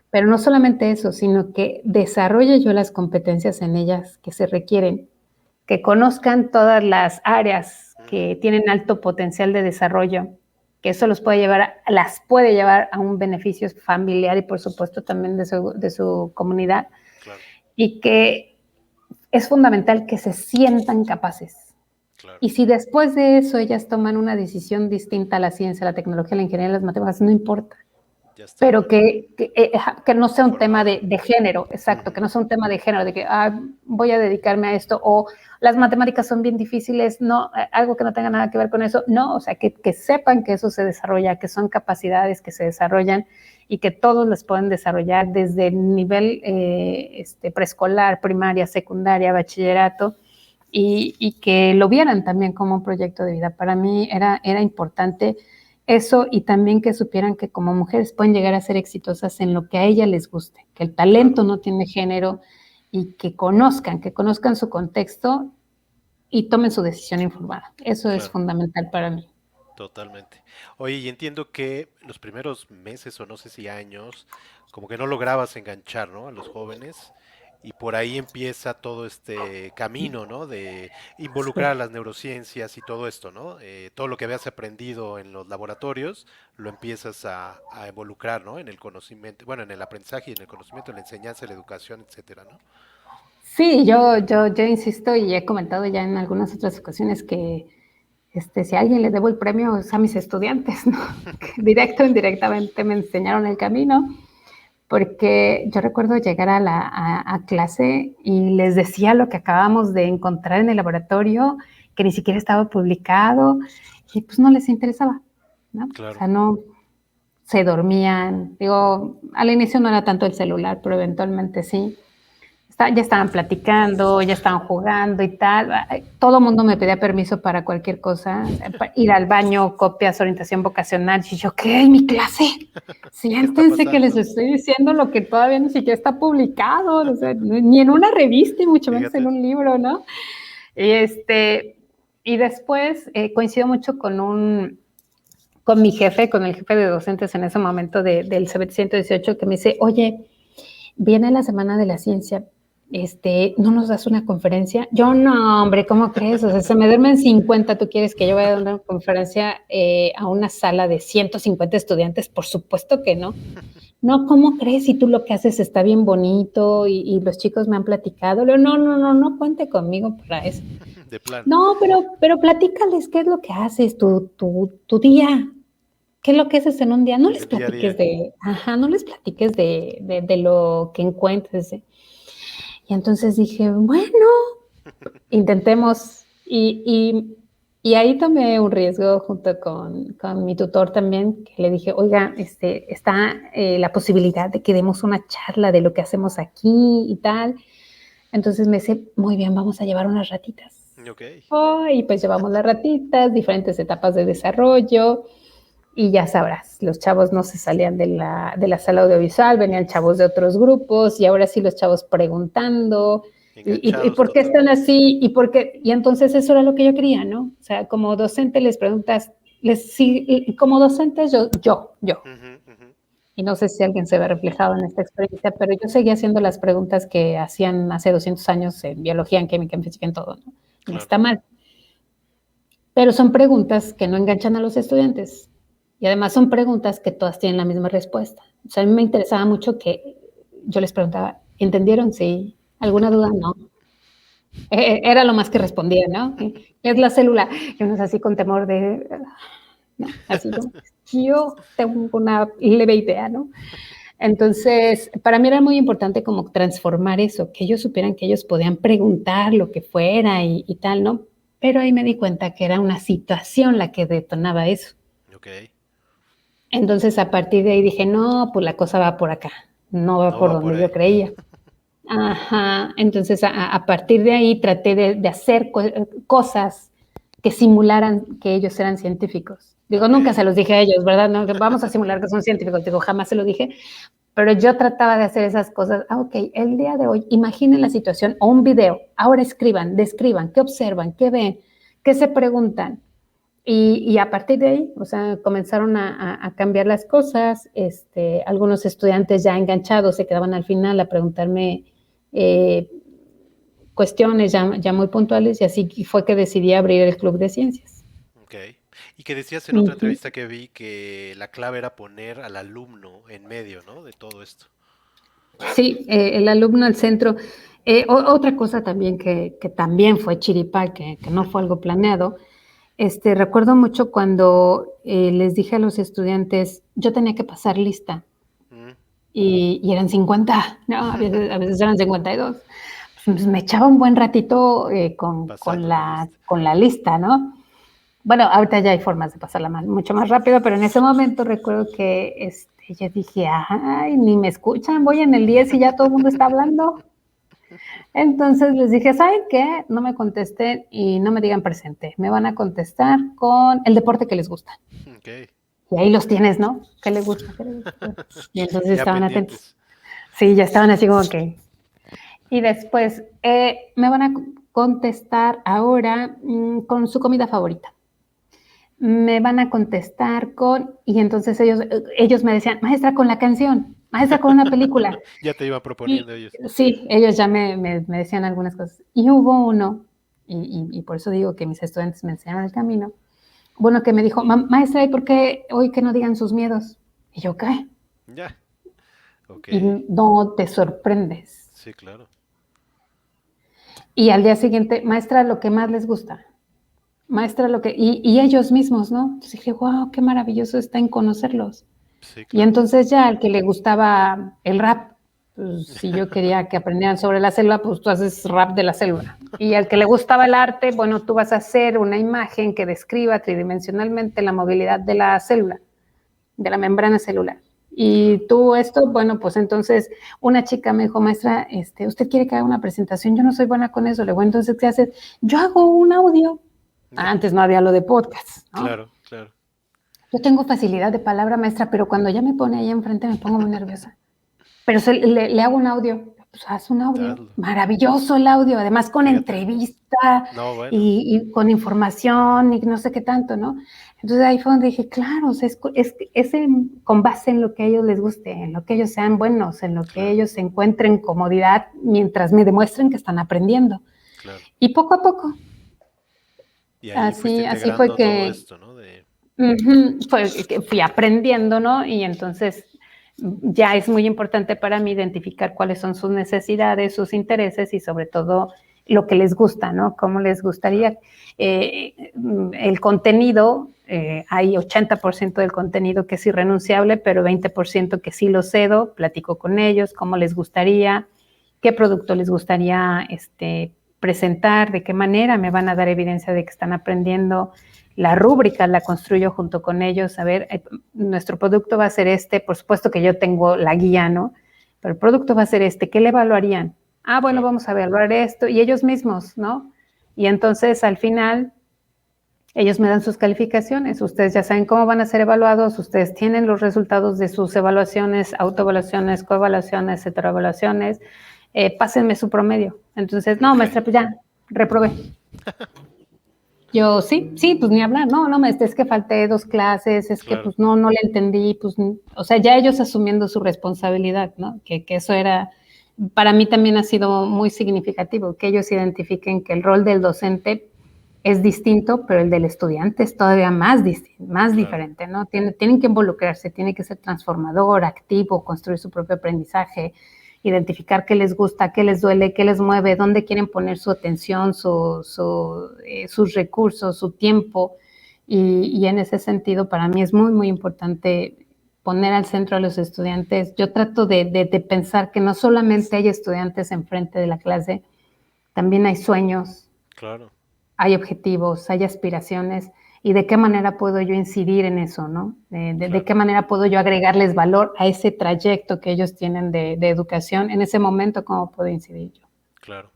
pero no solamente eso, sino que desarrolle yo las competencias en ellas que se requieren, que conozcan todas las áreas que tienen alto potencial de desarrollo, que eso las puede llevar a un beneficio familiar y por supuesto también de su comunidad, y que es fundamental que se sientan capaces. Y si después de eso ellas toman una decisión distinta a la ciencia, la tecnología, la ingeniería, las matemáticas, no importa. Pero que no sea un tema de género, exacto, que no sea un tema de género, de que voy a dedicarme a esto, o las matemáticas son bien difíciles, no, algo que no tenga nada que ver con eso, no, o sea, que sepan que eso se desarrolla, que son capacidades que se desarrollan y que todos las pueden desarrollar desde el nivel preescolar, primaria, secundaria, bachillerato, y que lo vieran también como un proyecto de vida. Para mí era importante eso, y también que supieran que como mujeres pueden llegar a ser exitosas en lo que a ellas les guste, que el talento no tiene género, y que conozcan su contexto y tomen su decisión informada. Eso es fundamental para mí. Totalmente. Oye, y entiendo que los primeros meses o no sé si años, como que no lograbas enganchar, ¿no? A los jóvenes. Y por ahí empieza todo este camino, ¿no? De involucrar a las neurociencias y todo esto, ¿no? Todo lo que habías aprendido en los laboratorios, lo empiezas a involucrar, ¿no? En el conocimiento, bueno, en el aprendizaje y en el conocimiento, en la enseñanza, en la educación, etcétera, ¿no? Sí, yo insisto y he comentado ya en algunas otras ocasiones que si a alguien le debo el premio es a mis estudiantes, ¿no? Directo o indirectamente me enseñaron el camino. Porque yo recuerdo llegar a clase y les decía lo que acabamos de encontrar en el laboratorio, que ni siquiera estaba publicado, y pues no les interesaba, ¿no? O sea, no, se dormían. Digo, al inicio no era tanto el celular, pero eventualmente sí. Ya estaban platicando, ya estaban jugando y tal. Todo el mundo me pedía permiso para cualquier cosa. Para ir al baño, copias, orientación vocacional. Y yo, ¿qué? ¿Mi clase? Siéntense que les estoy diciendo lo que todavía ni siquiera está publicado. O sea, ni en una revista y mucho menos en un libro, ¿no? Y después coincido mucho con mi jefe, con el jefe de docentes en ese momento del CBT 118, que me dice, oye, viene la Semana de la Ciencia, ¿no nos das una conferencia? Yo, no, hombre, ¿cómo crees? O sea, se me duermen 50, ¿tú quieres que yo vaya a dar una conferencia a una sala de 150 estudiantes? Por supuesto que no. No, ¿cómo crees? Si tú lo que haces está bien bonito y los chicos me han platicado. No cuente conmigo para eso. De plan. No, pero platícales qué es lo que haces, tu día. ¿Qué es lo que haces en un día? No les platiques no les platiques de lo que encuentres. Y entonces dije, bueno, intentemos. Y Y ahí tomé un riesgo junto con mi tutor también, que le dije, oiga, está la posibilidad de que demos una charla de lo que hacemos aquí y tal. Entonces me dice, muy bien, vamos a llevar unas ratitas. Ok. Oh, y pues llevamos las ratitas, diferentes etapas de desarrollo, y ya sabrás, los chavos no se salían de la sala audiovisual, venían chavos de otros grupos, y ahora sí los chavos preguntando, y Enganchados por qué total. están así, y por qué, y entonces eso era lo que yo quería, ¿no? O sea, como docente les preguntas, sí, como docentes yo, Ujú, ujú, y no sé si alguien se ve reflejado en esta experiencia, pero yo seguía haciendo las preguntas que hacían hace 200 años en biología, en química, en física, en todo, ¿no? No claro. está mal, pero son preguntas que no enganchan a los estudiantes. Y además son preguntas que todas tienen la misma respuesta. O sea, a mí me interesaba mucho que yo les preguntaba, ¿entendieron? Sí. ¿Alguna duda? No. Era lo más que respondía, ¿no? ¿Qué es la célula? Y uno es así con temor de, no, así como, yo tengo una leve idea, ¿no? Entonces, para mí era muy importante como transformar eso, que ellos supieran que ellos podían preguntar lo que fuera y tal, ¿no? Pero ahí me di cuenta que era una situación la que detonaba eso. Ok. Entonces, a partir de ahí dije, no, pues la cosa va por acá, no va No por va por donde yo ahí. creía. Ajá, entonces a partir de ahí traté de hacer cosas que simularan que ellos eran científicos. Digo, Ok. nunca se los dije a ellos, ¿verdad? No, vamos a simular que son científicos. Digo, jamás se lo dije, pero yo trataba de hacer esas cosas. Ah, ok, el día de hoy, imaginen la situación o un video. Ahora escriban, describan, qué observan, qué ven, qué se preguntan. Y a partir de ahí, o sea, comenzaron a cambiar las cosas. Algunos estudiantes ya enganchados se quedaban al final a preguntarme eh, cuestiones ya muy puntuales, y así fue que decidí abrir el Club de Ciencias. Ok. Y que decías en otra Ujú. entrevista que vi que la clave era poner al alumno en medio, ¿no? De todo esto. Sí, el alumno al centro. Otra cosa también que también fue chiripa, que no fue algo planeado. Recuerdo mucho cuando les dije a los estudiantes, yo tenía que pasar lista. Mm. Y eran 50, ¿no? A veces eran 52. Pues me echaba un buen ratito con Pasando la la, lista. con la lista, ¿no? Bueno, ahorita ya hay formas de pasarla mucho más rápido, pero en ese momento recuerdo que yo dije, ay, ni me escuchan, voy en el 10 y ya todo el mundo está hablando. Entonces les dije, ¿saben qué? No me contesten y no me digan presente. Me van a contestar con el deporte que les gusta. Ok. Y ahí los tienes, ¿no? ¿Qué les gusta? ¿Qué les gusta? Y entonces Ya estaban atentos. pendientes. Sí, ya estaban así como que. Y después me van a contestar ahora con su comida favorita. Me van a contestar con, y entonces ellos me decían, maestra, con la canción, maestra, con una película. Ya te iba Y proponiendo ellos. sí, ellos ya me decían algunas cosas. Y hubo uno, y por eso digo que mis estudiantes me enseñaron el camino, bueno, que me dijo, maestra, ¿y por qué hoy que no digan sus miedos? Y yo, ¿qué? Ya. Ok. Y no te sorprendes. Sí, claro. Y al día siguiente, maestra, lo que más les gusta. Maestra, y ellos mismos, ¿no? Entonces dije, wow, qué maravilloso está en conocerlos. Sí, Y claro. entonces ya al que le gustaba el rap, pues si yo quería que aprendieran sobre la célula, pues tú haces rap de la célula. Y al que le gustaba el arte, bueno, tú vas a hacer una imagen que describa tridimensionalmente la movilidad de la célula, de la membrana celular. Claro. Y tú esto, bueno, pues entonces una chica me dijo, maestra, ¿usted quiere que haga una presentación? Yo no soy buena con eso. Le digo, entonces, ¿qué haces? Yo hago un audio. Ya. Antes no había lo de podcast, ¿no? Claro, claro. Yo tengo facilidad de palabra, maestra, pero cuando ya me pone ahí enfrente me pongo muy nerviosa. Pero le hago un audio. Pues haz un audio. Hazlo. Maravilloso el audio, además con Fíjate. entrevista No, bueno. y con información y no sé qué tanto, ¿no? Entonces ahí fue donde dije, claro, o sea, es con base en lo que a ellos les guste, en lo que ellos sean buenos, en lo que Claro, ellos se encuentren comodidad mientras me demuestren que están aprendiendo. claro. Y poco a poco, Y ahí fuiste así fue integrando todo que esto, ¿no? De... fue que fui aprendiendo, ¿no? Y entonces ya es muy importante para mí identificar cuáles son sus necesidades, sus intereses y sobre todo lo que les gusta, ¿no? Cómo les Claro, gustaría. El contenido, hay 80% del contenido que es irrenunciable, pero 20% que sí lo cedo, platico con ellos, cómo les gustaría, qué producto les gustaría presentar, de qué manera me van a dar evidencia de que están aprendiendo. La rúbrica la construyo junto con ellos. A ver, nuestro producto va a ser este, por supuesto que yo tengo la guía, ¿no? Pero el producto va a ser este, ¿qué le evaluarían? Ah, bueno, claro. vamos a evaluar esto, y ellos mismos, ¿no? Y entonces al final ellos me dan sus calificaciones, ustedes ya saben cómo van a ser evaluados, ustedes tienen los resultados de sus evaluaciones, autoevaluaciones, coevaluaciones, heteroevaluaciones, pásenme su promedio. Entonces, no, Ok, maestra, pues ya, reprobé. Yo, sí, pues ni hablar, no, maestra, es que falté 2 clases, es que claro. pues no le entendí, pues, o sea, ya ellos asumiendo su responsabilidad, ¿no? Que eso era, para mí también ha sido muy significativo, que ellos identifiquen que el rol del docente es distinto, pero el del estudiante es todavía más Claro. diferente, ¿no? Tienen que involucrarse, tiene que ser transformador, activo, construir su propio aprendizaje, identificar qué les gusta, qué les duele, qué les mueve, dónde quieren poner su atención, sus recursos, su tiempo. Y en ese sentido, para mí es muy, muy importante poner al centro a los estudiantes. Yo trato de pensar que no solamente hay estudiantes enfrente de la clase, también hay sueños, Claro. hay objetivos, hay aspiraciones, y de qué manera puedo yo incidir en eso, ¿no? De Claro. qué manera puedo yo agregarles valor a ese trayecto que ellos tienen de educación, en ese momento, ¿cómo puedo incidir yo? Claro.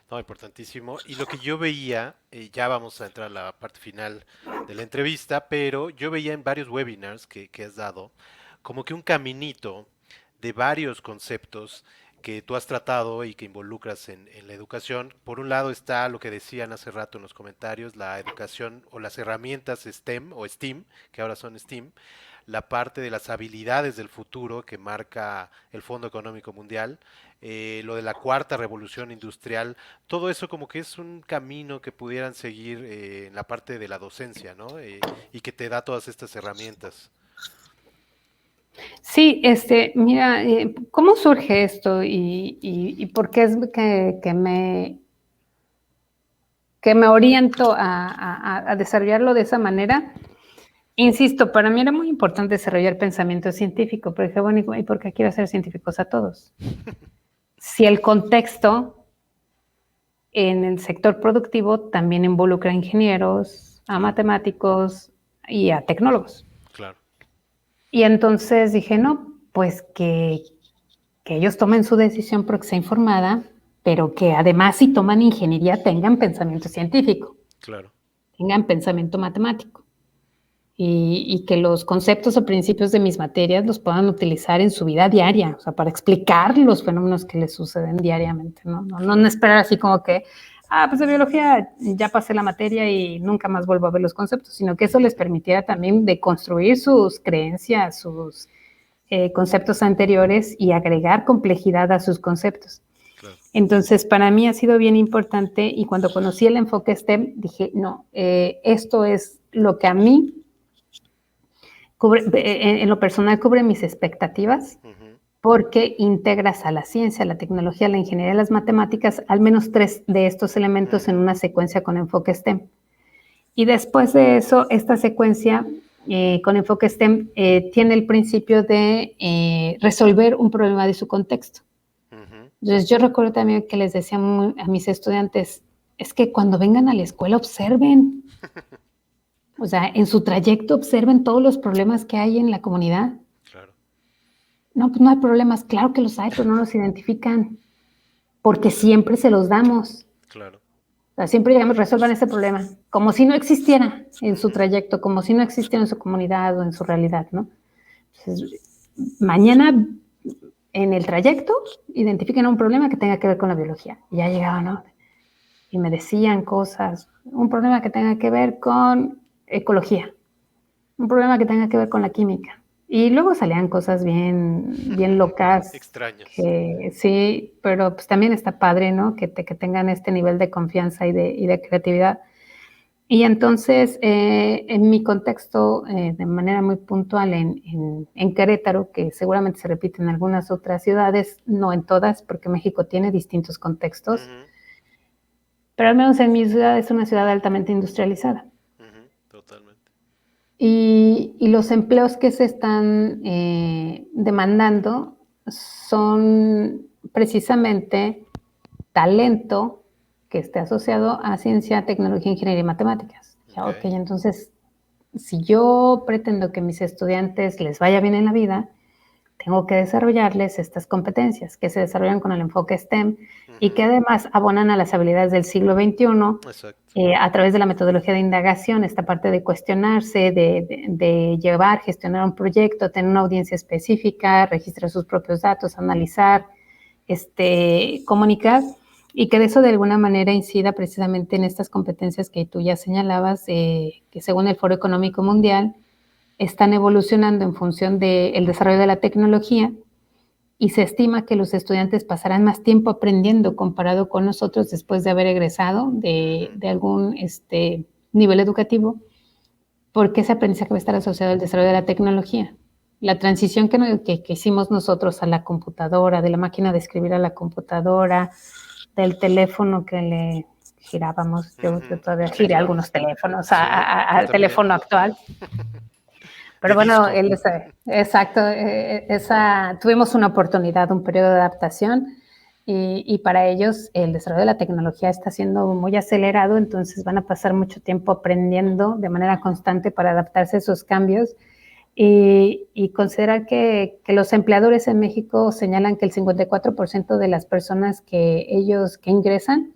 No, importantísimo. Y lo que yo veía, ya vamos a entrar a la parte final de la entrevista, pero yo veía en varios webinars que has dado como que un caminito de varios conceptos que tú has tratado y que involucras en la educación. Por un lado está lo que decían hace rato en los comentarios, la educación o las herramientas STEM o STEAM, que ahora son STEAM, la parte de las habilidades del futuro que marca el Fondo Económico Mundial, lo de la cuarta revolución industrial, todo eso como que es un camino que pudieran seguir en la parte de la docencia, ¿no? Y que te da todas estas herramientas. Sí, mira, ¿cómo surge esto y por qué es que me oriento a desarrollarlo de esa manera? Insisto, para mí era muy importante desarrollar pensamiento científico, pero dije, bueno, ¿y por qué quiero hacer científicos a todos? Si el contexto en el sector productivo también involucra a ingenieros, a Claro, matemáticos y a tecnólogos. claro, Y entonces dije, no, pues que ellos tomen su decisión porque sea informada, pero que además si toman ingeniería tengan pensamiento científico, claro, tengan pensamiento matemático. Y que los conceptos o principios de mis materias los puedan utilizar en su vida diaria, o sea, para explicar los fenómenos que les suceden diariamente, ¿no? No claro, esperar así como que, pues de biología ya pasé la materia y nunca más vuelvo a ver los conceptos, sino que eso les permitiera también de construir sus creencias, sus conceptos anteriores y agregar complejidad a sus conceptos. claro. Entonces, para mí ha sido bien importante y cuando conocí el enfoque STEM, dije, no, esto es lo que a mí en lo personal cubre mis expectativas Ujú, porque integras a la ciencia, la tecnología, la ingeniería y las matemáticas, al menos 3 de estos elementos en ujú, una secuencia con enfoque STEM. Y después de eso, esta secuencia con enfoque STEM tiene el principio de resolver un problema de su contexto. ujú. Entonces, yo recuerdo también que les decía a mis estudiantes, es que cuando vengan a la escuela observen, o sea, en su trayecto observen todos los problemas que hay en la comunidad. Claro, No, pues no hay problemas, claro que los hay, pero no los identifican, porque siempre se los damos. claro. O sea, siempre llegamos, resuelvan ese problema, como si no existiera en su Ujú, trayecto, como si no existiera en su comunidad o en su realidad, ¿no? Entonces, mañana en el trayecto identifiquen un problema que tenga que ver con la biología. Y ya llegaban, ¿no? Y me decían cosas, un problema que tenga que ver con ecología, un problema que tenga que ver con la química. Y luego salían cosas bien locas, extraños. que sí, pero pues también está padre, ¿no? Que tengan este nivel de confianza y de creatividad. Y entonces, en mi contexto, de manera muy puntual en Querétaro, que seguramente se repite en algunas otras ciudades, no en todas, porque México tiene distintos contextos, Ujú, pero al menos en mi ciudad es una ciudad altamente industrializada. ujú, totalmente. Y los empleos que se están demandando son precisamente talento que esté asociado a ciencia, tecnología, ingeniería y matemáticas. Ok, entonces, si yo pretendo que mis estudiantes les vaya bien en la vida, tengo que desarrollarles estas competencias que se desarrollan con el enfoque STEM y que además abonan a las habilidades del siglo XXI a través de la metodología de indagación, esta parte de cuestionarse, de llevar, gestionar un proyecto, tener una audiencia específica, registrar sus propios datos, analizar, comunicar, y que de eso de alguna manera incida precisamente en estas competencias que tú ya señalabas, que según el Foro Económico Mundial están evolucionando en función del desarrollo de la tecnología, y se estima que los estudiantes pasarán más tiempo aprendiendo comparado con nosotros después de haber egresado de algún nivel educativo, porque ese aprendizaje va a estar asociado al desarrollo de la tecnología. La transición que hicimos nosotros a la computadora, de la máquina de escribir a la computadora, del teléfono que le girábamos, yo todavía giré algunos teléfonos al teléfono actual. Pero bueno, exacto, tuvimos una oportunidad, un periodo de adaptación, y para ellos el desarrollo de la tecnología está siendo muy acelerado, entonces van a pasar mucho tiempo aprendiendo de manera constante para adaptarse a esos cambios, y considerar que los empleadores en México señalan que el 54% de las personas que ingresan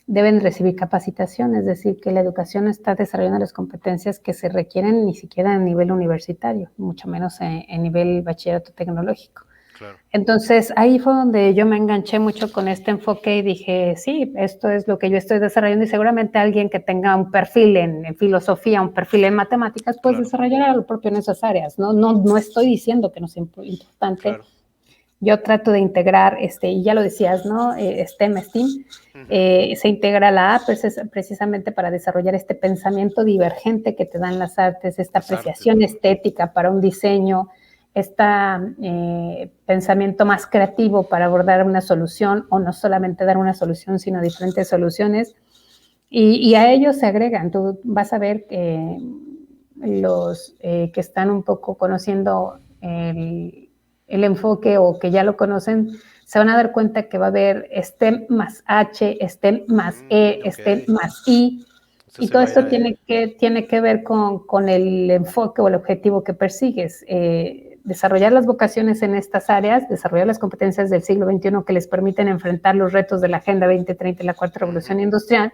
deben recibir capacitación, es decir, que la educación está desarrollando las competencias que se requieren ni siquiera a nivel universitario, mucho menos en nivel bachillerato tecnológico. Claro. Entonces, ahí fue donde yo me enganché mucho con este enfoque y dije, sí, esto es lo que yo estoy desarrollando, y seguramente alguien que tenga un perfil en filosofía, un perfil en matemáticas, pues desarrollará lo propio en esas áreas. No estoy diciendo que no sea importante. Claro. Yo trato de integrar, y ya lo decías, ¿no? STEM. Se integra la A precisamente para desarrollar este pensamiento divergente que te dan las artes, esta apreciación estética para un diseño, este pensamiento más creativo para abordar una solución, o no solamente dar una solución, sino diferentes soluciones. Y a ellos se agregan, tú vas a ver que los que están un poco conociendo el enfoque, o que ya lo conocen, se van a dar cuenta que va a haber STEM más H, STEM más E, STEM más I, y todo esto tiene que ver con el enfoque o el objetivo que persigues. Desarrollar las vocaciones en estas áreas, desarrollar las competencias del siglo XXI que les permiten enfrentar los retos de la Agenda 2030 y la Cuarta Revolución Industrial,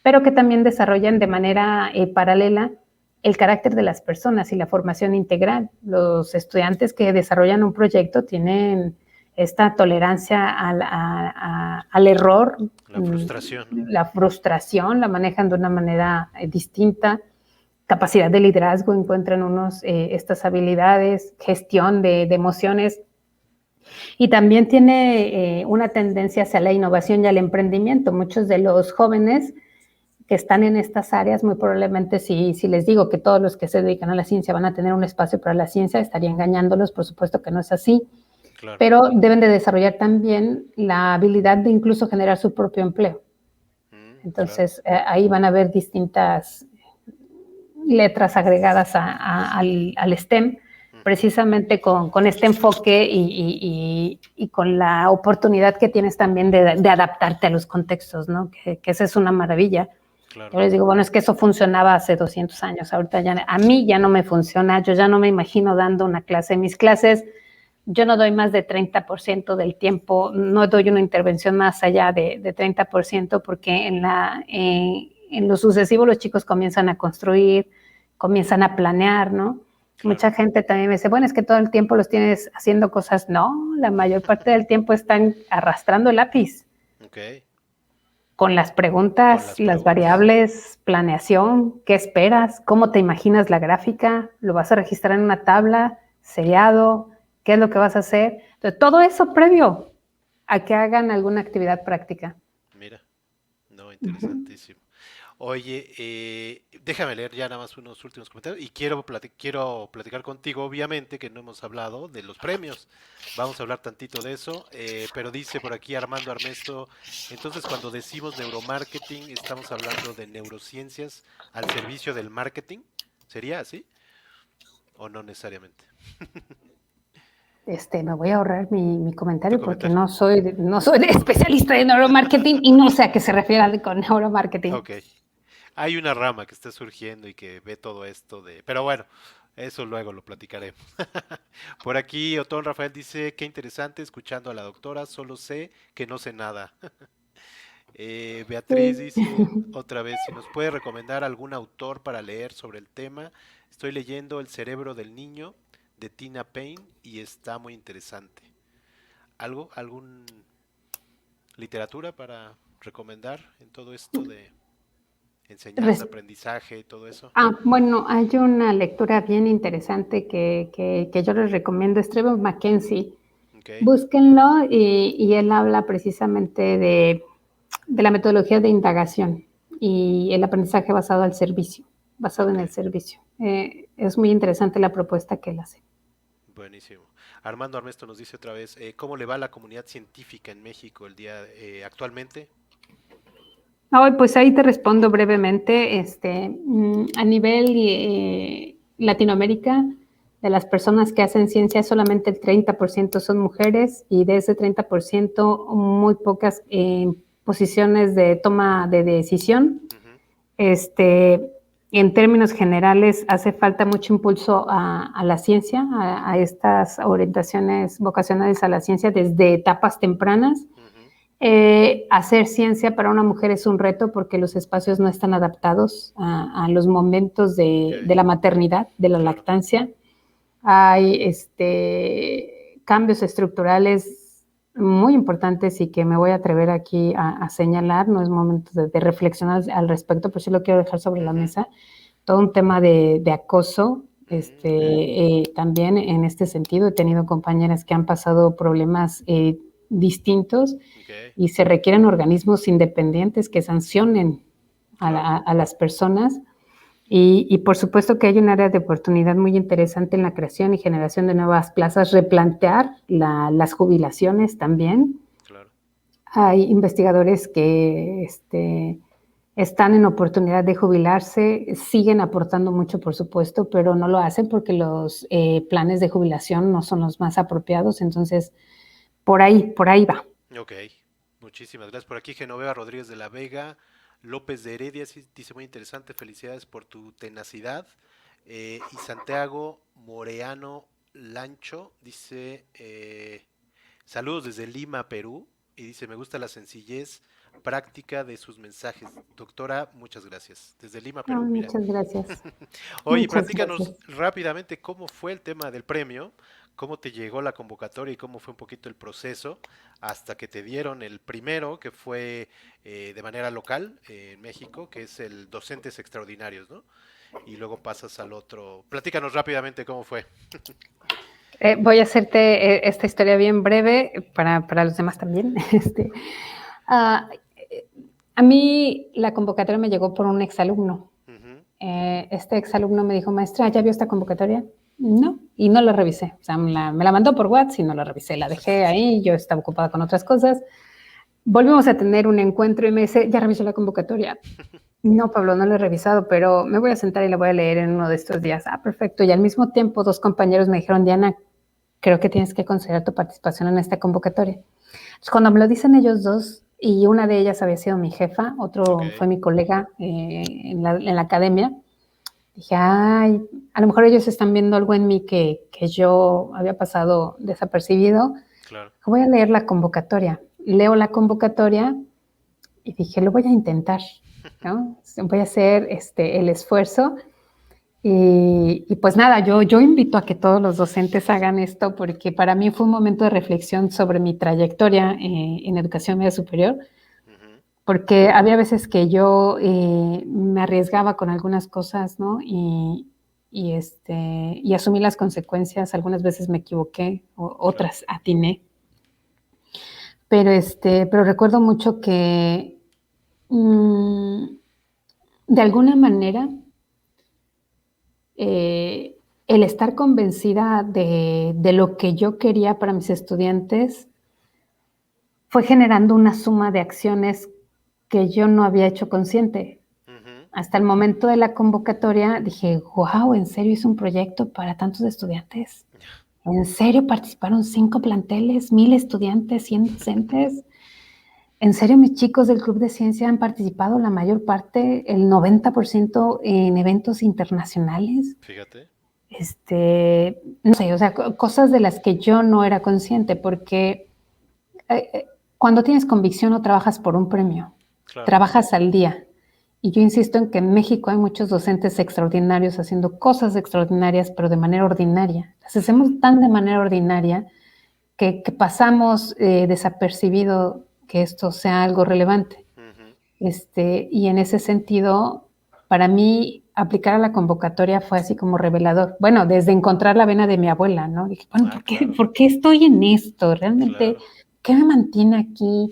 pero que también desarrollan de manera paralela el carácter de las personas y la formación integral. Los estudiantes que desarrollan un proyecto tienen esta tolerancia al error. La frustración la manejan de una manera distinta. Capacidad de liderazgo, encuentran unos estas habilidades, gestión de emociones. Y también tiene una tendencia hacia la innovación y al emprendimiento. Muchos de los jóvenes que están en estas áreas, muy probablemente si les digo que todos los que se dedican a la ciencia van a tener un espacio para la ciencia, estaría engañándolos, por supuesto que no es así, pero deben de desarrollar también la habilidad de incluso generar su propio empleo. Entonces, ahí van a haber distintas letras agregadas al STEM, precisamente con este enfoque y con la oportunidad que tienes también de adaptarte a los contextos, ¿no? Que esa es una maravilla. Claro. Yo les digo, bueno, es que eso funcionaba hace 200 años, ahorita ya, a mí ya no me funciona, yo ya no me imagino dando una clase. Mis clases, yo no doy más de 30% del tiempo, no doy una intervención más allá de 30%, porque en lo sucesivo los chicos comienzan a construir, comienzan a planear, ¿no? Claro. Mucha gente también me dice, bueno, es que todo el tiempo los tienes haciendo cosas. No, la mayor parte del tiempo están arrastrando el lápiz. Okay. Con las preguntas, las variables, planeación, ¿qué esperas? ¿Cómo te imaginas la gráfica? ¿Lo vas a registrar en una tabla? ¿Seriado? ¿Qué es lo que vas a hacer? Entonces, todo eso previo a que hagan alguna actividad práctica. Mira, no, interesantísimo. Oye, déjame leer ya nada más unos últimos comentarios y quiero platicar contigo, obviamente, que no hemos hablado de los premios. Vamos a hablar tantito de eso, pero dice por aquí Armando Armesto, entonces cuando decimos neuromarketing, ¿estamos hablando de neurociencias al servicio del marketing? ¿Sería así? ¿O no necesariamente? me voy a ahorrar mi Tu comentario porque comentario. no soy especialista de neuromarketing y no sé a qué se refiere con neuromarketing. Ok. Hay una rama que está surgiendo y que ve todo esto de... Pero bueno, eso luego lo platicaremos. Por aquí, Otón Rafael dice, qué interesante escuchando a la doctora, solo sé que no sé nada. Beatriz Sí. dice otra vez, si nos puede recomendar algún autor para leer sobre el tema. Estoy leyendo El cerebro del niño de Tina Payne y está muy interesante. ¿Algo? ¿Algún literatura para recomendar en todo esto de enseñanza, Res- aprendizaje y todo eso? bueno, hay una lectura bien interesante que yo les recomiendo, es Trevor Mackenzie. Ok, Búsquenlo y él habla precisamente de la metodología de indagación y el aprendizaje basado ok, en el servicio. Es muy interesante la propuesta que él hace. buenísimo. Armando Armesto nos dice otra vez, ¿cómo le va a la comunidad científica en México el día actualmente? Hoy, pues ahí te respondo brevemente. A nivel Latinoamérica, de las personas que hacen ciencia, solamente el 30% son mujeres y de ese 30%, muy pocas posiciones de toma de decisión. Ujú, Este, en términos generales, hace falta mucho impulso a la ciencia, a estas orientaciones vocacionales a la ciencia desde etapas tempranas. ujú, Hacer ciencia para una mujer es un reto porque los espacios no están adaptados a los momentos ok, de la maternidad, de la claro. lactancia. Hay cambios estructurales muy importantes y que me voy a atrever aquí a señalar. No es momento de reflexionar al respecto, pero sí lo quiero dejar sobre la Ujú, mesa. Todo un tema de acoso. ok, También en este sentido he tenido compañeras que han pasado problemas distintos ok, y se requieren organismos independientes que sancionen claro. a las personas. Por supuesto que hay un área de oportunidad muy interesante en la creación y generación de nuevas plazas, replantear las jubilaciones también. Claro. Hay investigadores que están en oportunidad de jubilarse, siguen aportando mucho, por supuesto, pero no lo hacen porque los planes de jubilación no son los más apropiados. Entonces, por ahí va. Ok, muchísimas gracias. Por aquí Genoveva Rodríguez de la Vega, López de Heredia, sí, dice muy interesante, felicidades por tu tenacidad. Y Santiago Moreano Lancho dice, saludos desde Lima, Perú, y dice, me gusta la sencillez práctica de sus mensajes. Doctora, muchas gracias. Desde Lima, Ay, Perú, mira. muchas gracias. Oye, Muchas platícanos gracias. rápidamente cómo fue el tema del premio, cómo te llegó la convocatoria y cómo fue un poquito el proceso hasta que te dieron el primero, que fue de manera local en México, que es el Docentes Extraordinarios, ¿no? Y luego pasas al otro. Platícanos rápidamente cómo fue. Voy a hacerte esta historia bien breve para los demás también. Ah, a mí la convocatoria me llegó por un exalumno. Ujú, Este exalumno me dijo, maestra, ¿ya vio esta convocatoria? No, y no la revisé. O sea, me la mandó por WhatsApp y no la revisé. La dejé ahí, yo estaba ocupada con otras cosas. Volvimos a tener un encuentro y me dice, ¿ya revisó la convocatoria? No, Pablo, no la he revisado, pero me voy a sentar y la voy a leer en uno de estos días. Ah, perfecto. Y al mismo tiempo, dos compañeros me dijeron, Diana, creo que tienes que considerar tu participación en esta convocatoria. Entonces, cuando me lo dicen ellos dos, y una de ellas había sido mi jefa, ok, otro fue mi colega en la academia, dije, ay, a lo mejor ellos están viendo algo en mí que yo había pasado desapercibido. claro. Voy a leer la convocatoria. Leo la convocatoria y dije, lo voy a intentar, ¿no? Voy a hacer el esfuerzo. Pues nada, yo invito a que todos los docentes hagan esto porque para mí fue un momento de reflexión sobre mi trayectoria en educación media superior, Ujú, porque había veces que yo me arriesgaba con algunas cosas, ¿no? Y asumí las consecuencias, algunas veces me equivoqué, claro. otras atiné, pero recuerdo mucho que mmm, de alguna manera eh, el estar convencida de lo que yo quería para mis estudiantes fue generando una suma de acciones que yo no había hecho consciente. Ujú, Hasta el momento de la convocatoria dije, wow, ¿en serio es un proyecto para tantos estudiantes? ¿En serio participaron 5 planteles, 1000 estudiantes, 100 docentes? ¿En serio mis chicos del Club de Ciencia han participado la mayor parte, el 90% en eventos internacionales? Fíjate. No sé, o sea, cosas de las que yo no era consciente, porque cuando tienes convicción no trabajas por un premio, Claro. trabajas al día. Y yo insisto en que en México hay muchos docentes extraordinarios haciendo cosas extraordinarias, pero de manera ordinaria. Las hacemos tan de manera ordinaria que pasamos desapercibido que esto sea algo relevante. Y en ese sentido, para mí, aplicar a la convocatoria fue así como revelador. Bueno, desde encontrar la vena de mi abuela, ¿no? Dije, bueno, Claro. ¿por qué estoy en esto? Realmente, Claro. ¿qué me mantiene aquí?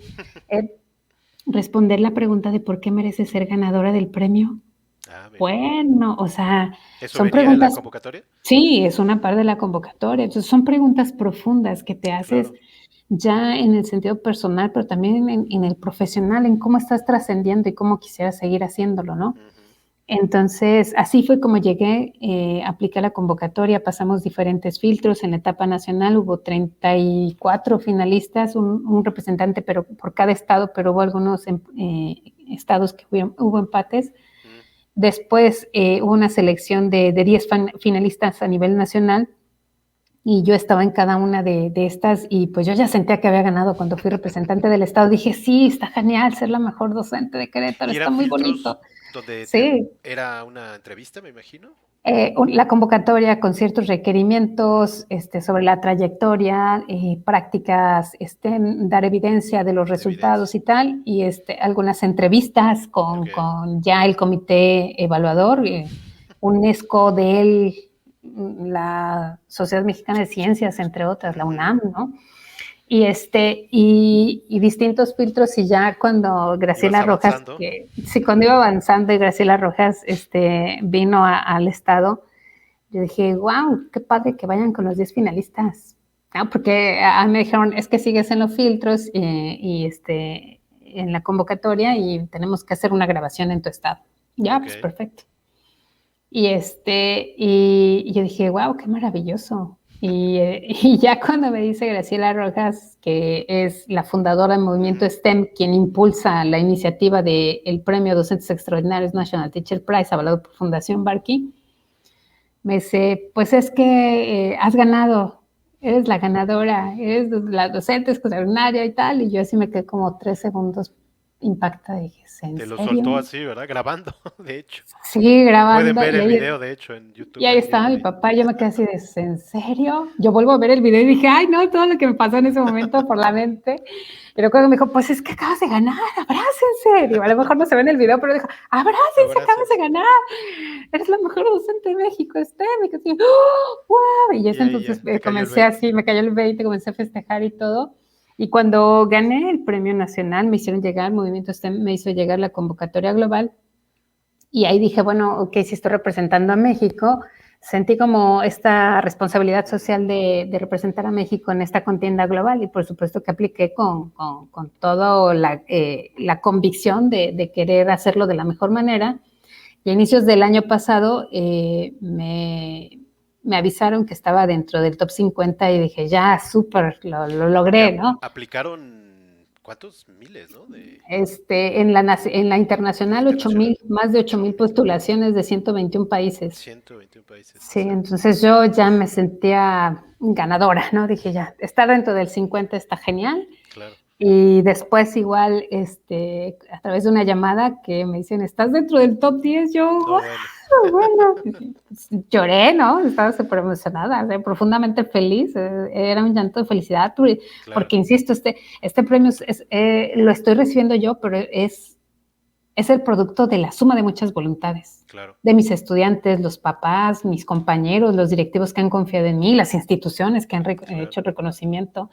Responder la pregunta de por qué merece ser ganadora del premio. Mira. Bueno, o sea, ¿Eso son venía en la preguntas, convocatoria? sí, es una parte de la convocatoria. Entonces, son preguntas profundas que te haces Claro. ya en el sentido personal, pero también en el profesional, en cómo estás trascendiendo y cómo quisieras seguir haciéndolo, ¿no? Entonces, así fue como llegué, apliqué la convocatoria, pasamos diferentes filtros. En la etapa nacional hubo 34 finalistas, un representante pero por cada estado, pero hubo algunos estados que hubo empates. Después hubo una selección de 10 finalistas a nivel nacional y yo estaba en cada una de estas y pues yo ya sentía que había ganado cuando fui representante del estado. Dije, sí, está genial ser la mejor docente de Querétaro, ¿Y está eran muy filtros bonito. donde Sí, era una entrevista, me imagino? la convocatoria con ciertos requerimientos sobre la trayectoria, prácticas, dar evidencia de los De evidencia. resultados y tal, y algunas entrevistas Ok. con ya el comité evaluador, UNESCO, DEL, la Sociedad Mexicana de Ciencias, entre otras, la UNAM, ¿no? Y distintos filtros, y ya cuando Ibas Graciela Rojas, avanzando. sí, cuando iba avanzando y Graciela Rojas vino al estado, yo dije, wow, qué padre que vayan con los 10 finalistas. Porque me dijeron, es que sigues en los filtros en la convocatoria y tenemos que hacer una grabación en tu estado. Ya, pues Ok. perfecto. Y yo dije, wow, qué maravilloso. Y ya cuando me dice Graciela Rojas, que es la fundadora del movimiento STEM, quien impulsa la iniciativa del Premio Docentes Extraordinarios National Teacher Prize, avalado por Fundación Barkey, me dice, pues es que has ganado, eres la ganadora, eres la docente extraordinaria y tal. Y yo así me quedé como 3 segundos impactada. Dije, ¿en Te lo soltó serio? así, ¿verdad? Grabando, de hecho. Sí, Pueden grabando. ver el video, de hecho, en Y YouTube, ahí ahí bien estaba mi bonito. papá, yo me quedé así de, ¿en serio? Yo vuelvo a ver el video y dije, ay, no, todo lo que me pasó en ese momento por la mente. Y recuerdo que me dijo, pues es que acabas de ganar, abrácense. Digo, a lo mejor no se ve en el video, pero dijo, abrácense, acabas de Abrácense. ganar. Eres la mejor docente de México, Y que así, ¡oh, wow! Y Y eso ahí entonces ya, te cayó el comencé 20. así, me cayó el 20, comencé a festejar y todo. Y cuando gané el premio nacional, me hicieron llegar, Movimiento STEM me hizo llegar la convocatoria global. Y ahí dije, bueno, ok, si estoy representando a México, sentí como esta responsabilidad social de representar a México en esta contienda global, y por supuesto que apliqué con toda la convicción de querer hacerlo de la mejor manera. Y a inicios del año pasado me avisaron que estaba dentro del top 50 y dije, ya, súper, lo Y logré, ¿no? aplicaron, ¿cuántos? Miles, ¿no? En la En la internacional, internacional. más de 8,000 8,000. postulaciones de 121 países. 121 países, Sí, exacto. entonces yo ya me sentía ganadora, ¿no? Dije, ya, estar dentro del 50 está genial. Claro. Y después igual, a través de una llamada que me dicen, ¿estás dentro del top 10? Yo, No, bueno. wow, bueno, pues, lloré, ¿no? Estaba súper emocionada, profundamente feliz. Era un llanto de felicidad, Claro. porque insisto, este premio lo estoy recibiendo yo, pero es el producto de la suma de muchas voluntades. Claro. De mis estudiantes, los papás, mis compañeros, los directivos que han confiado en mí, las instituciones que han hecho reconocimiento.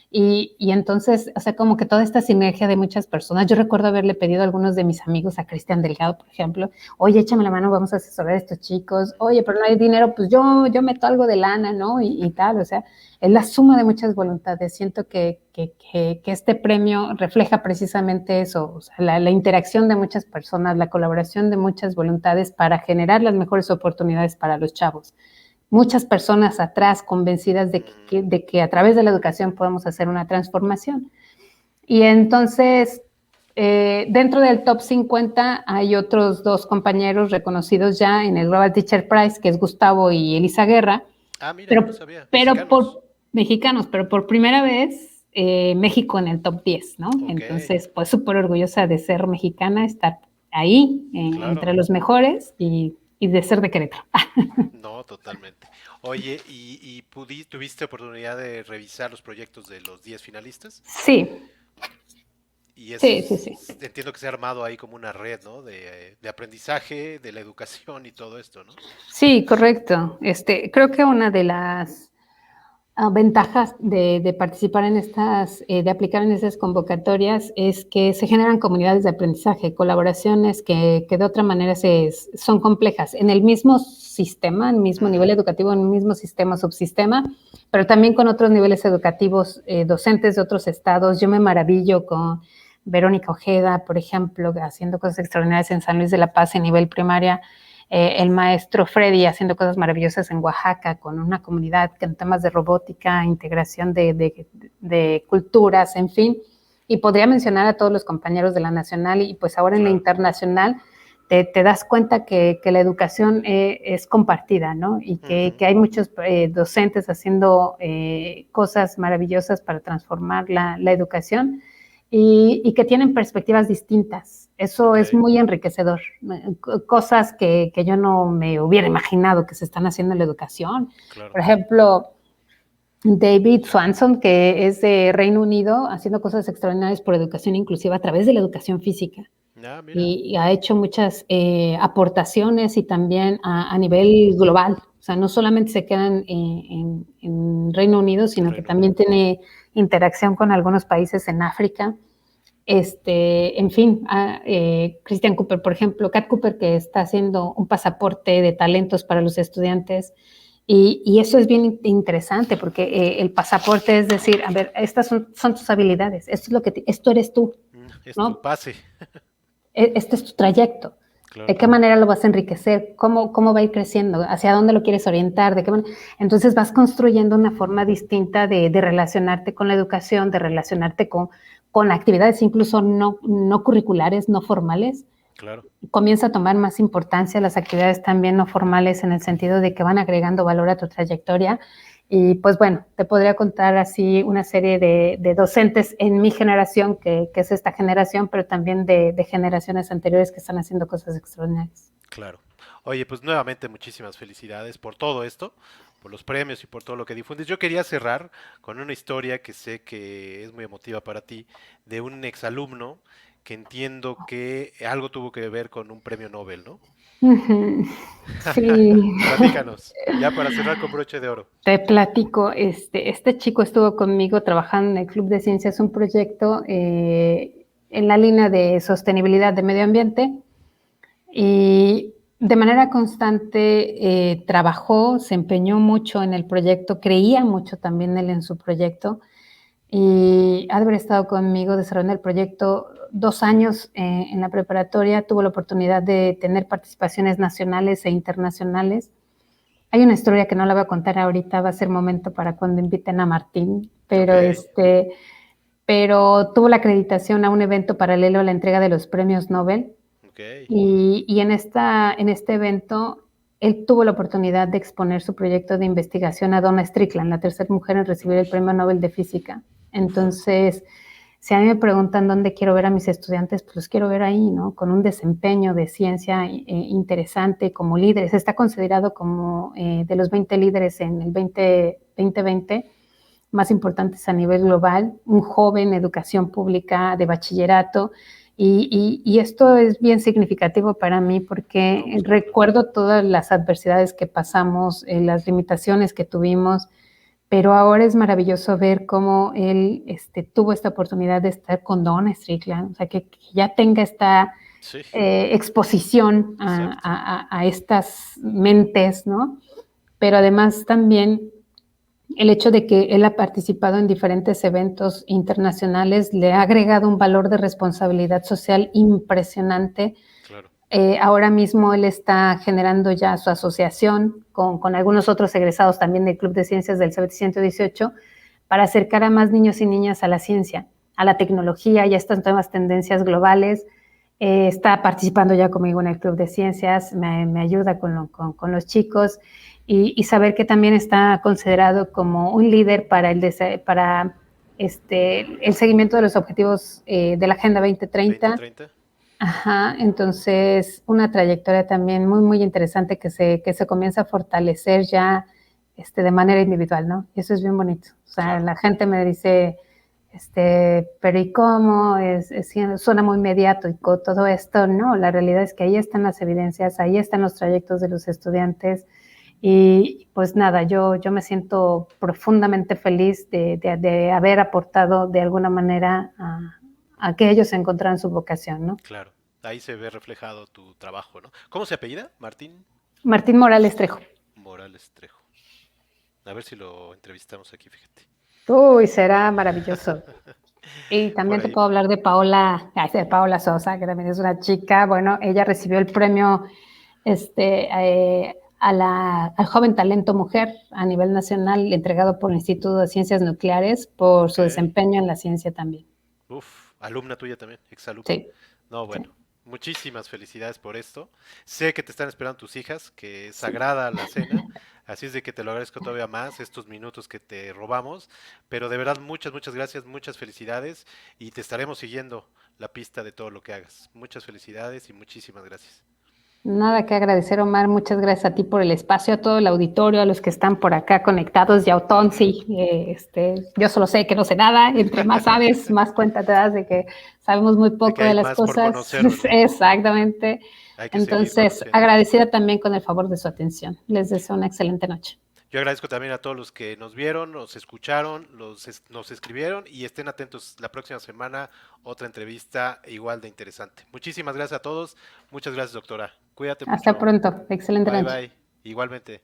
Y entonces, o sea, como que toda esta sinergia de muchas personas. Yo recuerdo haberle pedido a algunos de mis amigos, a Cristian Delgado, por ejemplo, oye, échame la mano, vamos a asesorar a estos chicos. Oye, pero no hay dinero, pues yo meto algo de lana, ¿no? Y tal, o sea, es la suma de muchas voluntades. Siento que este premio refleja precisamente eso, o sea, la interacción de muchas personas, la colaboración de muchas voluntades para generar las mejores oportunidades para los chavos. muchas personas atrás convencidas de que a través de la educación podemos hacer una transformación. Y entonces, dentro del top 50 hay otros 2 compañeros reconocidos ya en el Global Teacher Prize, que es Gustavo y Elisa Guerra. Mira, yo no sabía. Mexicanos, pero por primera vez México en el top 10, ¿no? Okay. Entonces, pues súper orgullosa de ser mexicana, estar ahí entre los mejores y de ser de Querétaro. No, totalmente. Oye, ¿y tuviste oportunidad de revisar los proyectos de los 10 finalistas? Sí. Y eso, sí. Entiendo que se ha armado ahí como una red, ¿no? De aprendizaje, de la educación y todo esto, ¿no? Sí, correcto. Creo que una de las ventajas de participar en estas, de aplicar en estas convocatorias es que se generan comunidades de aprendizaje, colaboraciones que de otra manera son complejas. En el mismo sistema, en el mismo nivel educativo, en el mismo sistema, subsistema, pero también con otros niveles educativos, docentes de otros estados. Yo me maravillo con Verónica Ojeda, por ejemplo, haciendo cosas extraordinarias en San Luis de la Paz en nivel primaria. El maestro Freddy haciendo cosas maravillosas en Oaxaca con una comunidad en temas de robótica, integración de culturas, en fin. Y podría mencionar a todos los compañeros de la nacional y pues ahora en la internacional te das cuenta que la educación es compartida, ¿no? Y que hay muchos docentes haciendo cosas maravillosas para transformar la educación y que tienen perspectivas distintas. Eso es muy enriquecedor. Cosas que yo no me hubiera imaginado que se están haciendo en la educación. Claro. Por ejemplo, David Swanson, que es de Reino Unido, haciendo cosas extraordinarias por educación inclusiva a través de la educación física. Y ha hecho muchas aportaciones y también a nivel global. O sea, no solamente se quedan en Reino Unido, sino que también tiene interacción con algunos países en África. En fin, Christian Cooper, por ejemplo, Kat Cooper, que está haciendo un pasaporte de talentos para los estudiantes. Y eso es bien interesante porque el pasaporte es decir, a ver, estas son tus habilidades, esto eres tú. Es tu pase. Este es tu trayecto. Claro. ¿De qué manera lo vas a enriquecer? ¿Cómo va a ir creciendo? ¿Hacia dónde lo quieres orientar? ¿De qué manera? Entonces vas construyendo una forma distinta de relacionarte con la educación, de relacionarte con actividades incluso no curriculares, no formales. Claro. Comienza a tomar más importancia las actividades también no formales en el sentido de que van agregando valor a tu trayectoria. Y pues bueno, te podría contar así una serie de docentes en mi generación, que es esta generación, pero también de generaciones anteriores que están haciendo cosas extraordinarias. Claro. Oye, pues nuevamente muchísimas felicidades por todo esto, por los premios y por todo lo que difundes. Yo quería cerrar con una historia que sé que es muy emotiva para ti, de un exalumno que entiendo que algo tuvo que ver con un premio Nobel, ¿no? Sí. Platícanos, ya para cerrar con broche de oro. Te platico, este chico estuvo conmigo trabajando en el Club de Ciencias, un proyecto en la línea de sostenibilidad de medio ambiente y de manera constante trabajó, se empeñó mucho en el proyecto, creía mucho también él en su proyecto y ha de haber estado conmigo desarrollando el proyecto 2 años en la preparatoria, tuvo la oportunidad de tener participaciones nacionales e internacionales. Hay una historia que no la voy a contar ahorita, va a ser momento para cuando inviten a Martín, pero pero tuvo la acreditación a un evento paralelo a la entrega de los premios Nobel. Y en este evento él tuvo la oportunidad de exponer su proyecto de investigación a Donna Strickland, la tercera mujer en recibir el premio Nobel de Física. Entonces, si a mí me preguntan dónde quiero ver a mis estudiantes, pues los quiero ver ahí, ¿no? Con un desempeño de ciencia interesante como líderes. Está considerado como de los 20 líderes en el 2020 más importantes a nivel global, un joven, educación pública de bachillerato, y esto es bien significativo para mí porque recuerdo todas las adversidades que pasamos, las limitaciones que tuvimos, pero ahora es maravilloso ver cómo él tuvo esta oportunidad de estar con Donna Strickland, o sea, que ya tenga esta exposición a estas mentes, ¿no? Pero además también el hecho de que él ha participado en diferentes eventos internacionales le ha agregado un valor de responsabilidad social impresionante Ahora mismo él está generando ya su asociación con algunos otros egresados también del Club de Ciencias del CEBET 118 para acercar a más niños y niñas a la ciencia, a la tecnología y a estas nuevas tendencias globales. Está participando ya conmigo en el Club de Ciencias, me ayuda con los chicos y saber que también está considerado como un líder para el seguimiento de los objetivos de la Agenda 2030. 2030. Ajá, entonces una trayectoria también muy, muy interesante que se comienza a fortalecer ya de manera individual, ¿no? Y eso es bien bonito. O sea, Claro. la gente me dice, pero ¿y cómo? Suena muy inmediato y con todo esto, no, la realidad es que ahí están las evidencias, ahí están los trayectos de los estudiantes y pues nada, yo me siento profundamente feliz de haber aportado de alguna manera a que ellos encontraran su vocación, ¿no? Claro, ahí se ve reflejado tu trabajo, ¿no? ¿Cómo se apellida? Martín Martín Morales Trejo. Morales Trejo. A ver si lo entrevistamos aquí, fíjate. Uy, será maravilloso. Y Por también te ahí. puedo hablar de Paola Sosa, que también es una chica. Bueno, ella recibió el premio al joven talento mujer a nivel nacional, entregado por el Instituto de Ciencias Nucleares por Ok. su desempeño en la ciencia también. Uf, alumna tuya también, exalumna. Sí, No, sí, bueno, muchísimas felicidades por esto. Sé que te están esperando tus hijas, que es sí. sagrada la cena, así es de que te lo agradezco todavía más estos minutos que te robamos, pero de verdad muchas, muchas gracias, muchas felicidades y te estaremos siguiendo la pista de todo lo que hagas. Muchas felicidades y muchísimas gracias. Nada que agradecer, Omar. Muchas gracias a ti por el espacio, a todo el auditorio, a los que están por acá conectados. Y a Otón, Ujú. sí, yo solo sé que no sé nada. Entre más sabes, más cuenta te das de que sabemos muy De que poco de hay las más por cosas. conocer, ¿no? Exactamente. Hay que seguir Entonces, conociendo. agradecida también con el favor de su atención. Les deseo una excelente noche. Yo agradezco también a todos los que nos vieron, nos escucharon, nos escribieron y estén atentos la próxima semana, otra entrevista igual de interesante. Muchísimas gracias a todos. Muchas gracias, doctora. Cuídate Hasta mucho. pronto. Excelente Bye noche. bye. Igualmente.